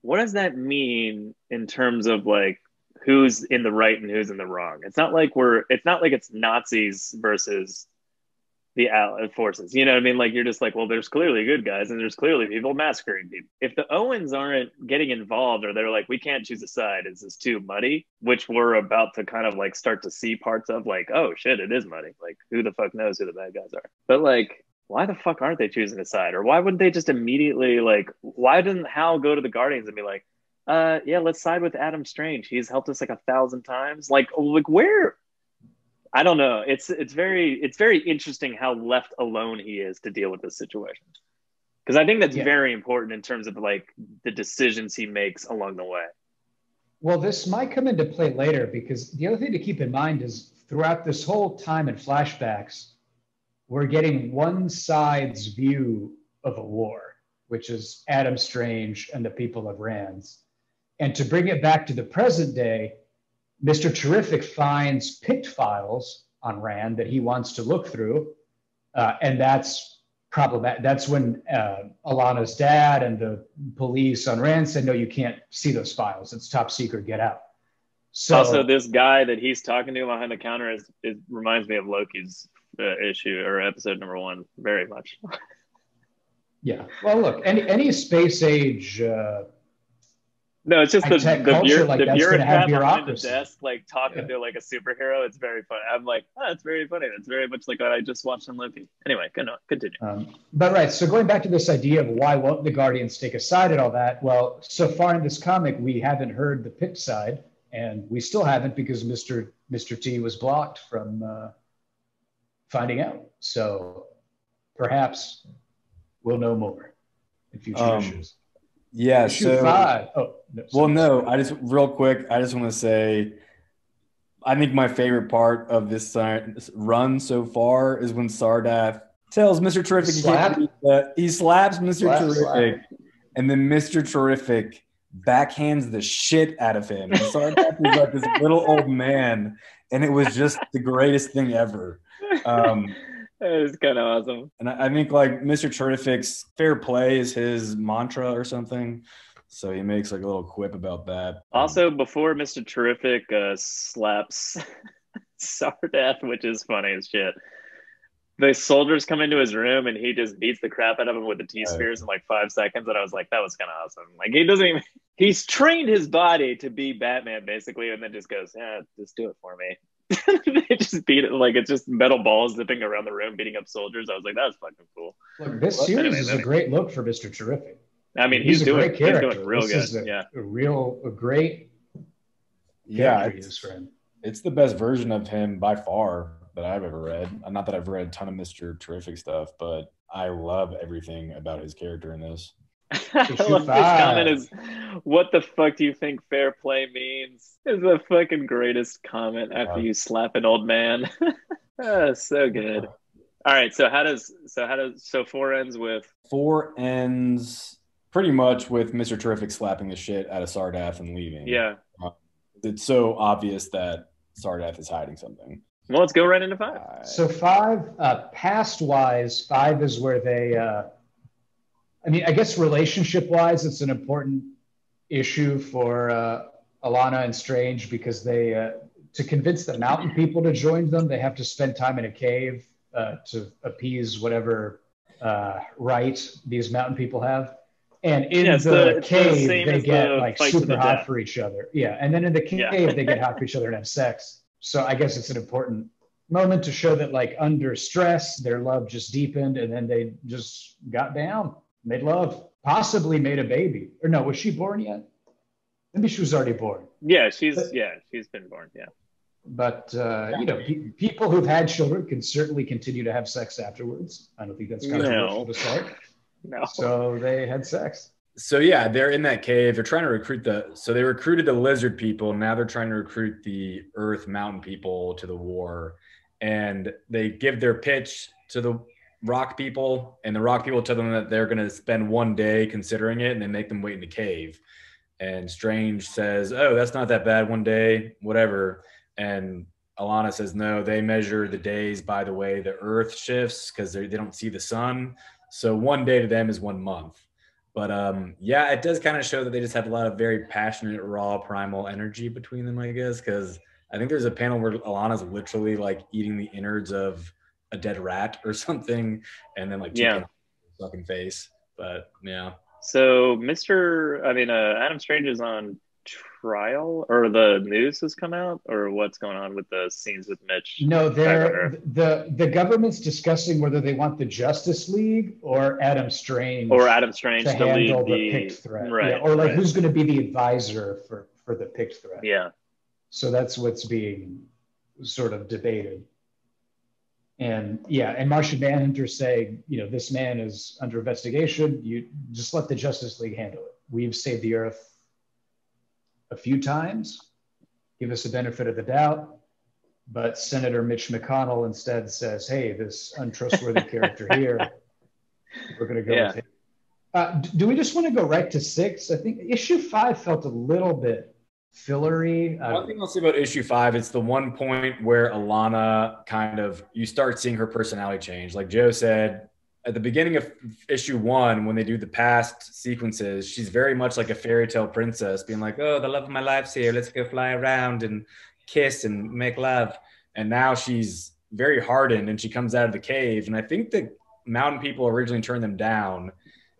what does that mean in terms of like who's in the right and who's in the wrong. It's not like it's Nazis versus the Allied forces. You know what I mean? Like, you're just like, well, there's clearly good guys and there's clearly people massacring people. If the Owens aren't getting involved, or they're like, we can't choose a side, it's just too muddy, which we're about to kind of like start to see parts of, like, oh shit, it is muddy. Like, who the fuck knows who the bad guys are? But like, why the fuck aren't they choosing a side? Or why wouldn't they just immediately, like, why didn't Hal go to the Guardians and be like, yeah, let's side with Adam Strange. He's helped us like 1,000 times. Like where? I don't know. It's very interesting how left alone he is to deal with this situation. Because I think that's very important in terms of like the decisions he makes along the way. Well, this might come into play later, because the other thing to keep in mind is throughout this whole time in flashbacks, we're getting one side's view of a war, which is Adam Strange and the people of Rands. And to bring it back to the present day, Mr. Terrific finds picked files on Rand that he wants to look through. And that's problematic. That's when Alana's dad and the police on Rand said, no, you can't see those files. It's top secret, get out. So, also, this guy that he's talking to behind the counter it reminds me of Loki's issue or episode number 1 very much. Yeah. Well, look, any space age... no, it's just the bureaucrat behind the bureaucracy. desk, like talking to like a superhero. It's very funny. I'm like, oh, it's very funny. That's very much like what I just watched on Loki. Anyway, continue. But right, so going back to this idea of why won't the Guardians take a side and all that, well, so far in this comic, we haven't heard the picked side, and we still haven't because Mr. T was blocked from finding out. So perhaps we'll know more in future issues. Yeah. Issue 5. Oh, no, well, no, I just want to say, I think my favorite part of this run so far is when Sardath tells Mr. Terrific he slaps Mr. Terrific, and then Mr. Terrific backhands the shit out of him. And Sardath is like this little old man, and it was just the greatest thing ever. It was kind of awesome. And I think like Mr. Terrific's fair play is his mantra or something. So he makes like a little quip about that. Also, before Mr. Terrific slaps Sardath, which is funny as shit, the soldiers come into his room and he just beats the crap out of him with the T-spheres in like 5 seconds. And I was like, that was kind of awesome. Like, he's trained his body to be Batman basically, and then just goes, yeah, just do it for me. They just beat it, like it's just metal balls zipping around the room beating up soldiers. I was like, that's fucking cool. Look, this series is a great look for Mr. Terrific. I mean, he's doing real good. Is a great use for him. It's the best version of him by far that I've ever read. Not that I've read a ton of Mr. Terrific stuff, but I love everything about his character in this. I love this comment is, what the fuck do you think fair play means? Is the fucking greatest comment after you slap an old man. So good. All right, so 4 ends with? 4 ends pretty much with Mr. Terrific slapping the shit out of Sardath and leaving. Yeah. It's so obvious that Sardath is hiding something. Well, let's go right into 5. So 5, past-wise, 5 is where they... I guess relationship-wise, it's an important issue for Alana and Strange, because they, to convince the mountain people to join them, they have to spend time in a cave to appease whatever right these mountain people have. And in the cave, they get like super hot for each other. Yeah, and then in the cave, they get hot for each other and have sex. So I guess it's an important moment to show that, like, under stress, their love just deepened, and then they just got down. Made love, possibly made a baby. Or no, was she born yet? Maybe she was already born. Yeah, she's been born, yeah. But, people who've had children can certainly continue to have sex afterwards. I don't think that's controversial to say. No. So they had sex. So yeah, they're in that cave. They're trying to recruit they recruited the lizard people. Now they're trying to recruit the Earth mountain people to the war. And they give their pitch to the rock people, and the rock people tell them that they're going to spend 1 day considering it, and they make them wait in the cave. And Strange says, oh, that's not that bad, 1 day, whatever. And Alana says, no, they measure the days by the way the Earth shifts, because they don't see the sun. So 1 day to them is 1 month. But yeah, it does kind of show that they just have a lot of very passionate, raw, primal energy between them, I guess, because I think there's a panel where Alana's literally like eating the innards of a dead rat or something, and then like chicken fucking face. But yeah. So Adam Strange is on trial, or the news has come out, or what's going on with the scenes with Mitch? No, the government's discussing whether they want the Justice League or Adam Strange to handle lead the picked threat, right? Or like who's going to be the advisor for the picked threat. Yeah. So that's what's being sort of debated. And Martian Manhunter saying, this man is under investigation. You just let the Justice League handle it. We've saved the Earth a few times. Give us the benefit of the doubt. But Senator Mitch McConnell instead says, hey, this untrustworthy character here, we're going to go with him. Do we just want to go right to 6? I think issue 5 felt a little bit fillery. One thing I'll say about issue 5, it's the one point where Alana you start seeing her personality change. Like Joe said, at the beginning of issue 1, when they do the past sequences, she's very much like a fairy tale princess, being like, oh, the love of my life's here. Let's go fly around and kiss and make love. And now she's very hardened, and she comes out of the cave. And I think the mountain people originally turned them down,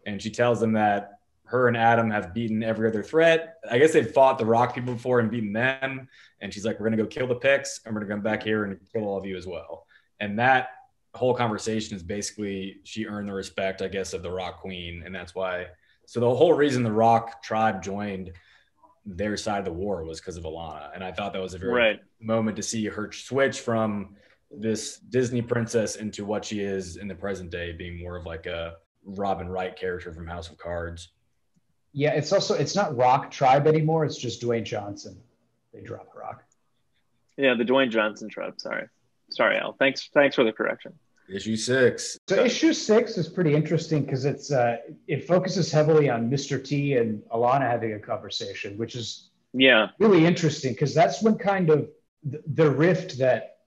and she tells them that her and Adam have beaten every other threat. I guess they'd fought the rock people before and beaten them. And she's like, we're going to go kill the Picts, and we're going to come back here and kill all of you as well. And that whole conversation is basically she earned the respect, I guess, of the Rock Queen. And that's why. So the whole reason the Rock tribe joined their side of the war was because of Alana. And I thought that was a very moment to see her switch from this Disney princess into what she is in the present day, being more of like a Robin Wright character from House of Cards. Yeah, it's not Rock Tribe anymore. It's just Dwayne Johnson. They dropped Rock. Yeah, the Dwayne Johnson Tribe. Sorry, Al. Thanks for the correction. Issue 6. So issue 6 is pretty interesting because it focuses heavily on Mr. T and Alana having a conversation, which is really interesting because that's when kind of the rift that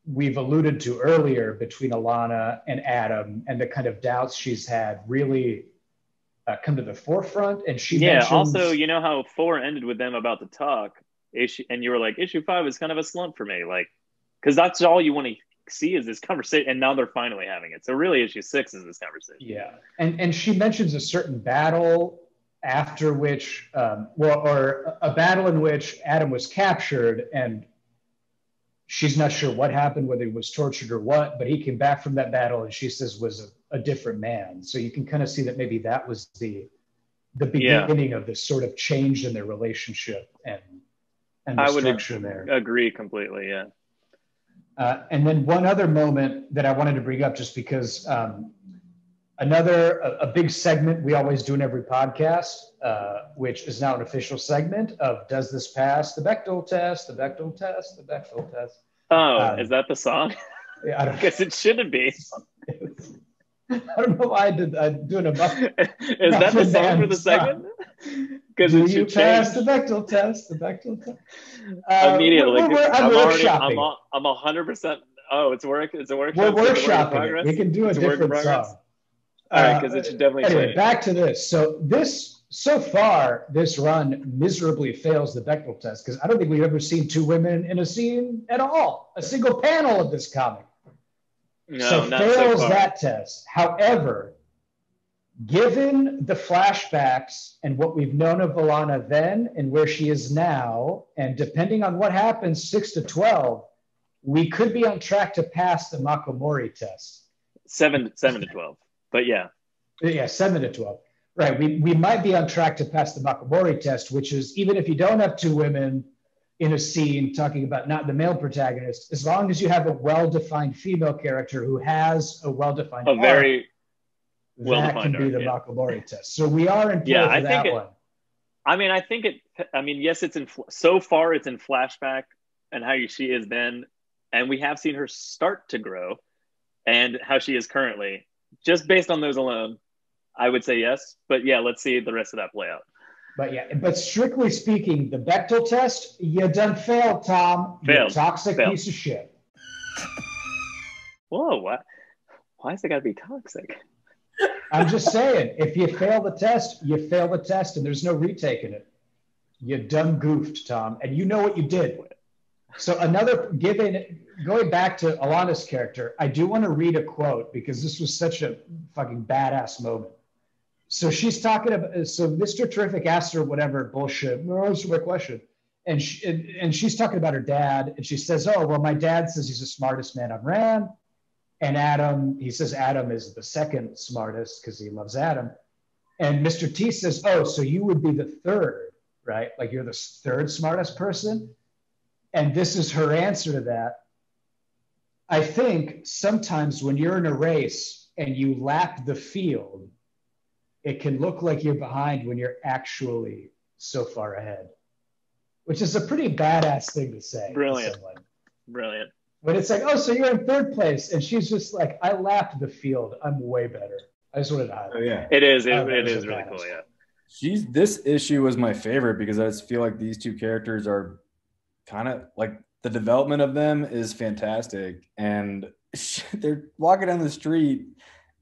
we've alluded to earlier between Alana and Adam and the kind of doubts she's had really come to the forefront. And she mentions, also, you know how 4 ended with them about to talk issue, and you were like, issue 5 is kind of a slump for me, like, because that's all you want to see is this conversation, and now they're finally having it. So really issue 6 is this conversation. Yeah. And she mentions a certain battle after which or a battle in which Adam was captured, and she's not sure what happened, whether he was tortured or what, but he came back from that battle, and she says was a different man. So you can kind of see that maybe that was the beginning of this sort of change in their relationship and the structure there. I would agree completely, yeah. And then one other moment that I wanted to bring up, just because a big segment we always do in every podcast, which is now an official segment of Does This Pass the Bechdel Test, the Bechdel Test, the Bechdel Test. Oh, is that the song? Yeah, I guess it shouldn't be. I don't know why I'm doing a muffin. Is that the song for the segment? Because do you pass the Bechdel Test? The Bechdel Test. Immediately, I'm 100%. Oh, it's work. It's a workshop. We're workshopping it. We can do a different song. All right, because it should definitely. Anyway, change. Back to this. So far, this run miserably fails the Bechdel test because I don't think we've ever seen 2 women in a scene at all. A single panel of this comic. No, so not fails so far. that test. However, given the flashbacks and what we've known of Alana then and where she is now, and depending on what happens 6 to 12, we could be on track to pass the Makomori test. 7 to 12, but yeah. Yeah, 7 to 12. Right. We might be on track to pass the Makomori test, which is even if you don't have 2 women in a scene talking about not the male protagonist, as long as you have a well-defined female character who has a well-defined arc, very that can be the Makomori test. So we are in play for that one. Yes, it's so far it's in flashback and how she is then, and we have seen her start to grow and how she is currently. Just based on those alone, I would say yes. But yeah, let's see the rest of that play out. But strictly speaking, the Bechdel test, you done failed, Tom. You toxic piece of shit. Whoa, what? Why is it got to be toxic? I'm just saying, if you fail the test, you fail the test, and there's no retaking it. You done goofed, Tom, and you know what you did. So going back to Alana's character, I do want to read a quote because this was such a fucking badass moment. So she's talking about, so Mr. Terrific asked her whatever bullshit, no, answer my question. And she's talking about her dad. And she says, oh, well, my dad says he's the smartest man on Ram. And he says Adam is the second smartest because he loves Adam. And Mr. T says, oh, so you would be the third, right? Like you're the third smartest person. And this is her answer to that. I think sometimes when you're in a race and you lap the field, it can look like you're behind when you're actually so far ahead, which is a pretty badass thing to say. Brilliant. But it's like, oh, so you're in third place. And she's just like, I lapped the field. I'm way better. I just wanted to highlight. Oh, yeah. It is really cool, yeah. This issue was my favorite because I just feel like these two characters are kind of like the development of them is fantastic. And they're walking down the street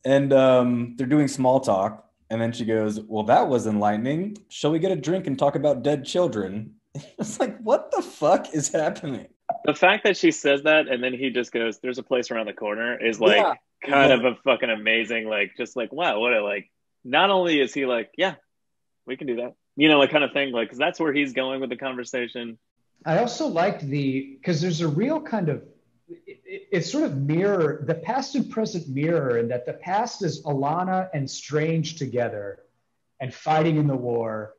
and they're doing small talk. And then she goes, well, that was enlightening. Shall we get a drink and talk about dead children? It's like, what the fuck is happening? The fact that she says that and then he just goes, there's a place around the corner is like kind of a fucking amazing, like, just like, wow, what a, like, not only is he like, yeah, we can do that, you know, like kind of thing, like, because that's where he's going with the conversation. I also liked because there's a real kind of, it's sort of the past and present mirror, in that the past is Alana and Strange together and fighting in the war.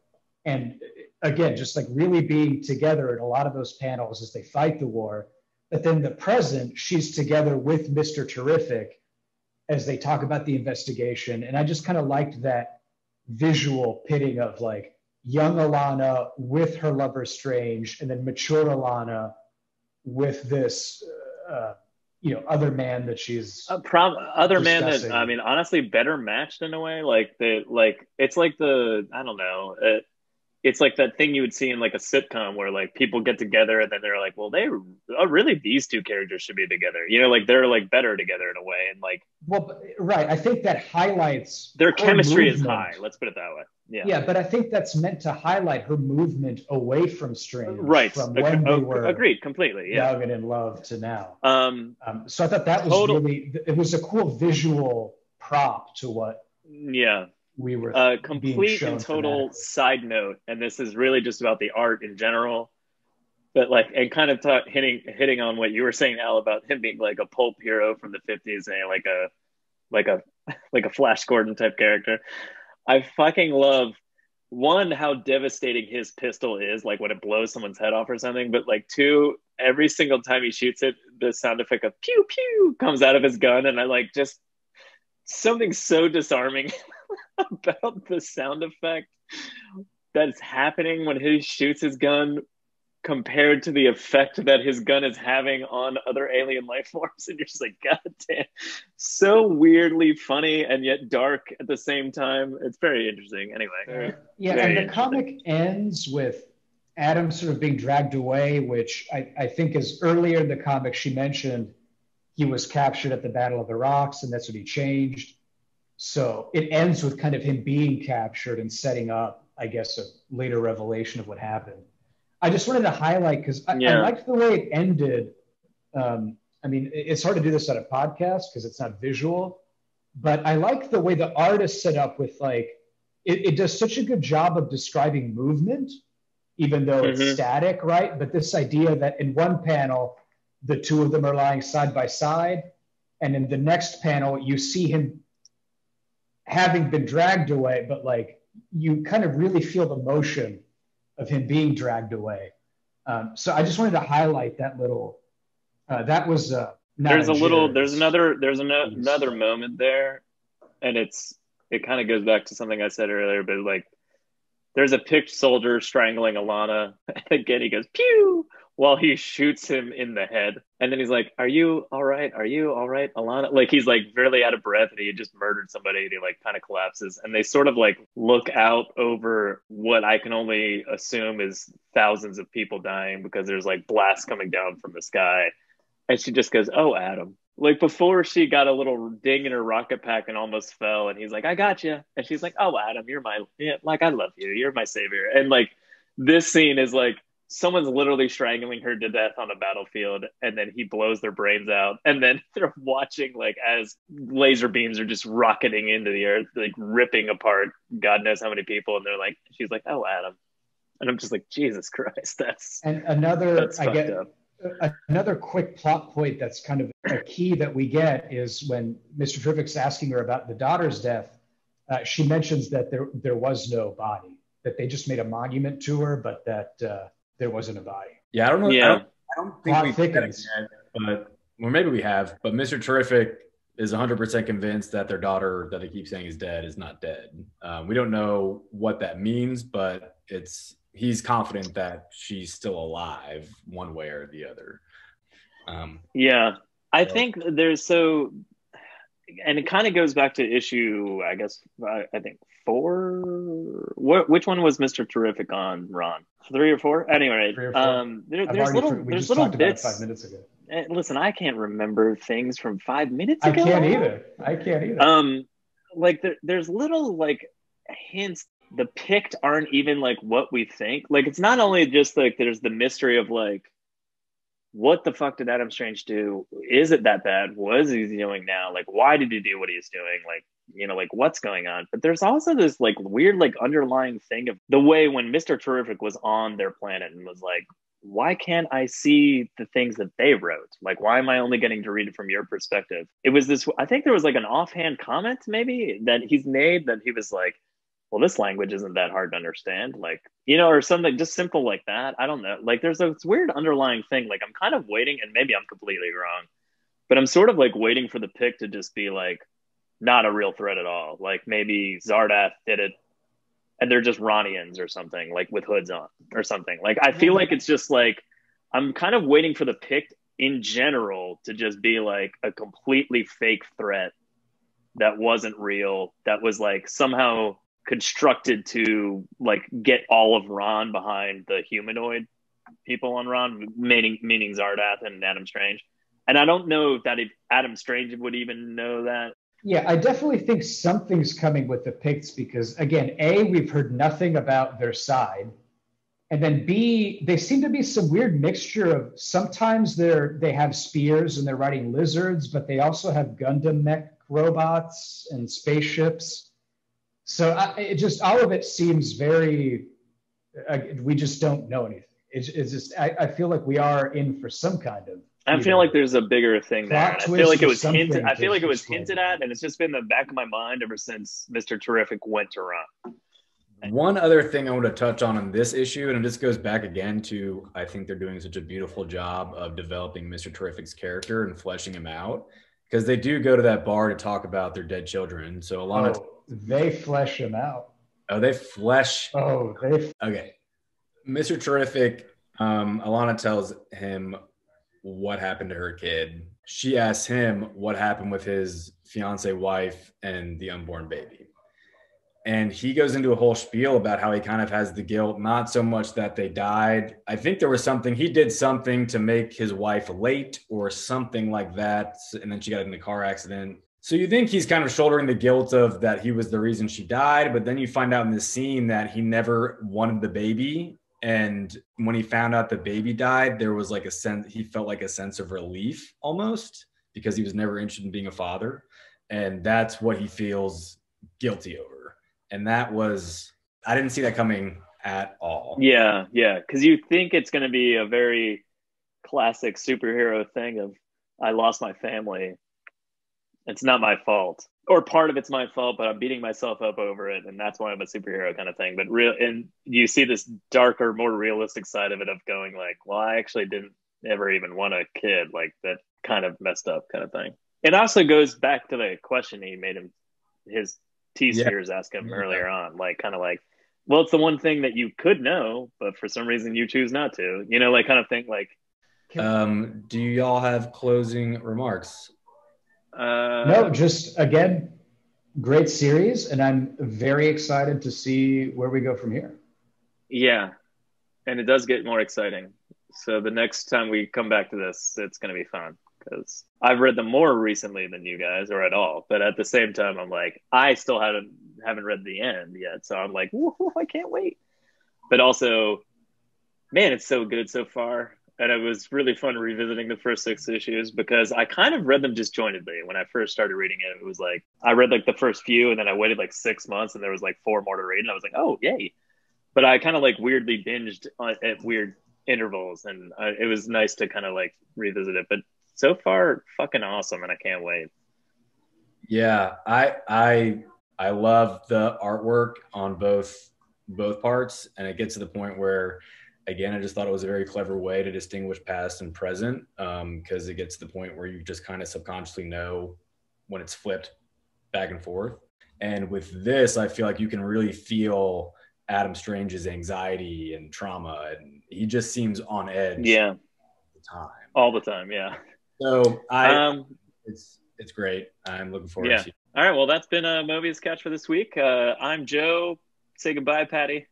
And again, just like really being together in a lot of those panels as they fight the war. But then the present, she's together with Mr. Terrific as they talk about the investigation. And I just kind of liked that visual pitting of like young Alana with her lover Strange, and then mature Alana with this other man that she's other man that, I mean, honestly better matched in a way. Like it's like I don't know, it's like that thing you would see in like a sitcom where like people get together and then they're like, well, really these two characters should be together, you know, like they're like better together in a way. And like, well, right, I think that highlights their chemistry is high, let's put it that way. Yeah, but I think that's meant to highlight her movement away from Strange, right? From when they were agreed completely, young and in love to now. So I thought that was really, it was a cool visual prop to what we were complete and total side note, and this is really just about the art in general, but like, and kind of hitting on what you were saying, Al, about him being like a pulp hero from the 50s and like a Flash Gordon type character. I fucking love, one, how devastating his pistol is, like when it blows someone's head off or something, but like two, every single time he shoots it, the sound effect of pew pew comes out of his gun, and I like just something so disarming about the sound effect that's happening when he shoots his gun compared to the effect that his gun is having on other alien life forms. And you're just like, God damn, so weirdly funny and yet dark at the same time. It's very interesting. Anyway. And the comic ends with Adam sort of being dragged away, which I think is earlier in the comic, she mentioned he was captured at the Battle of the Rocks, and that's what he changed. So it ends with kind of him being captured and setting up, I guess, a later revelation of what happened. I just wanted to highlight, because I liked the way it ended. I mean, it's hard to do this on a podcast because it's not visual, but I like the way the art is set up with like, it does such a good job of describing movement, even though it's static, right? But this idea that in one panel, the two of them are lying side by side, and in the next panel, you see him having been dragged away, but like you kind of really feel the motion of him being dragged away. So I just wanted to highlight that little, that was there's another moment there, and it kind of goes back to something I said earlier, but like there's a picked soldier strangling Alana, and again he goes pew while he shoots him in the head, and then he's like, are you all right, Alana? Like he's like really out of breath and he had just murdered somebody, and he like kind of collapses, and they sort of like look out over what I can only assume is thousands of people dying because there's like blasts coming down from the sky, and she just goes, oh, Adam. Like before she got a little ding in her rocket pack and almost fell, and he's like, I got you. And she's like, oh, Adam, you're like, I love you. You're my savior. And like this scene is like someone's literally strangling her to death on a battlefield, and then he blows their brains out. And then they're watching like as laser beams are just rocketing into the earth, like ripping apart God knows how many people. And they're like, she's like, oh, Adam. And I'm just like, Jesus Christ, that's fucked up. Another quick plot point that's kind of a key that we get is when Mr. Terrific's asking her about the daughter's death, she mentions that there was no body, that they just made a monument to her, but that there wasn't a body. Yeah, I don't know. Yeah. I don't think we thickens. but or maybe we have. But Mr. Terrific is 100% convinced that their daughter, that they keep saying is dead, is not dead. We don't know what that means, but he's confident that she's still alive one way or the other. I think and it kind of goes back to issue, I guess, I think 4. Which one was Mr. Terrific on, Ron? 3 or 4? Anyway, 3 or 4. There's little bits. 5 minutes ago. Listen, I can't remember things from 5 minutes ago. I can't either. Like there's little like hints. The Pict aren't even like what we think. Like it's not only just like there's the mystery of like, what the fuck did Adam Strange do? Is it that bad? What is he doing now? Like, why did he do what he's doing? Like, like what's going on? But there's also this like weird, like underlying thing of the way when Mr. Terrific was on their planet and was like, why can't I see the things that they wrote? Like, why am I only getting to read it from your perspective? It was this, I think there was like an offhand comment maybe that he's made that he was like, well, this language isn't that hard to understand, like, or something just simple like that. I don't know. Like there's this weird underlying thing. Like I'm kind of waiting, and maybe I'm completely wrong, but I'm sort of like waiting for the Pict to just be like, not a real threat at all. Like maybe Zardath did it and they're just Ronians or something, like with hoods on or something. Like I feel like it's just like, I'm kind of waiting for the Pict in general to just be like a completely fake threat that wasn't real, that was like somehow constructed to like get all of Ron behind the humanoid people on Ron, meaning Zardath and Adam Strange. And I don't know that if Adam Strange would even know that. Yeah, I definitely think something's coming with the Picts because, again, A, we've heard nothing about their side. And then B, they seem to be some weird mixture of sometimes they have spears and they're riding lizards, but they also have Gundam mech robots and spaceships. So it just, all of it seems very, we just don't know anything. It's just, I feel like we are in for some kind of. I feel like there's a bigger thing there. I feel like it was hinted. I feel like it was hinted at, and it's just been in the back of my mind ever since Mr. Terrific went to Ron. One other thing I want to touch on in this issue, and it just goes back again to, I think they're doing such a beautiful job of developing Mr. Terrific's character and fleshing him out, because they do go to that bar to talk about their dead children. So Alana, they flesh him out. They flesh. Okay. Mr. Terrific, Alana tells him what happened to her kid. She asks him what happened with his fiance wife and the unborn baby. And he goes into a whole spiel about how he kind of has the guilt, not so much that they died. I think there was something, he did something to make his wife late or something like that. And then she got in a car accident. So you think he's kind of shouldering the guilt of that he was the reason she died. But then you find out in the scene that he never wanted the baby. And when he found out the baby died, there was like he felt like a sense of relief almost, because he was never interested in being a father. And that's what he feels guilty over. And that was, I didn't see that coming at all. Yeah. Because you think it's going to be a very classic superhero thing of, I lost my family. It's not my fault. Or part of it's my fault, but I'm beating myself up over it. And that's why I'm a superhero kind of thing. But and you see this darker, more realistic side of it of going like, well, I actually didn't ever even want a kid, like that kind of messed up kind of thing. It also goes back to the question he made him, his T-Spheres ask him earlier on, like kind of like, well, it's the one thing that you could know, but for some reason you choose not to, like kind of thing. Like, do y'all have closing remarks? No, just again, great series, and I'm very excited to see where we go from here. Yeah, and it does get more exciting. So the next time we come back to this, it's going to be fun. because I've read them more recently than you guys, or at all. But at the same time, I'm like, I still haven't read the end yet, so I'm like, whoa, I can't wait. But also, man, it's so good so far. And it was really fun revisiting the first 6 issues because I kind of read them disjointedly. When I first started reading it, it was like, I read like the first few and then I waited like 6 months and there was like 4 more to read. And I was like, oh, yay. But I kind of like weirdly binged at weird intervals. And it was nice to kind of like revisit it. But so far, fucking awesome. And I can't wait. Yeah, I love the artwork on both parts. And it gets to the point where, again, I just thought it was a very clever way to distinguish past and present, because it gets to the point where you just kind of subconsciously know when it's flipped back and forth. And with this, I feel like you can really feel Adam Strange's anxiety and trauma, and he just seems on edge. Yeah, all the time. Yeah. So it's great. I'm looking forward to it. All right. Well, that's been a Mobius Couch for this week. I'm Joe. Say goodbye, Patty.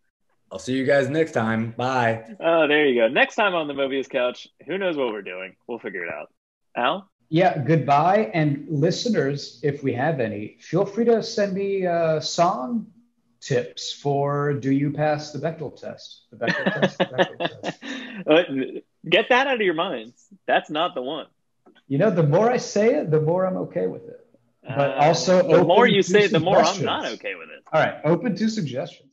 I'll see you guys next time. Bye. Oh, there you go. Next time on the Mobius Couch, who knows what we're doing? We'll figure it out. Al? Yeah, goodbye. And listeners, if we have any, feel free to send me song tips for Do You Pass the Bechdel Test? The Bechdel Test? The Bechdel Test. Get that out of your minds. That's not the one. You know, the more I say it, the more I'm okay with it. But also, the more you say it, the more I'm not okay with it. All right, open to suggestions.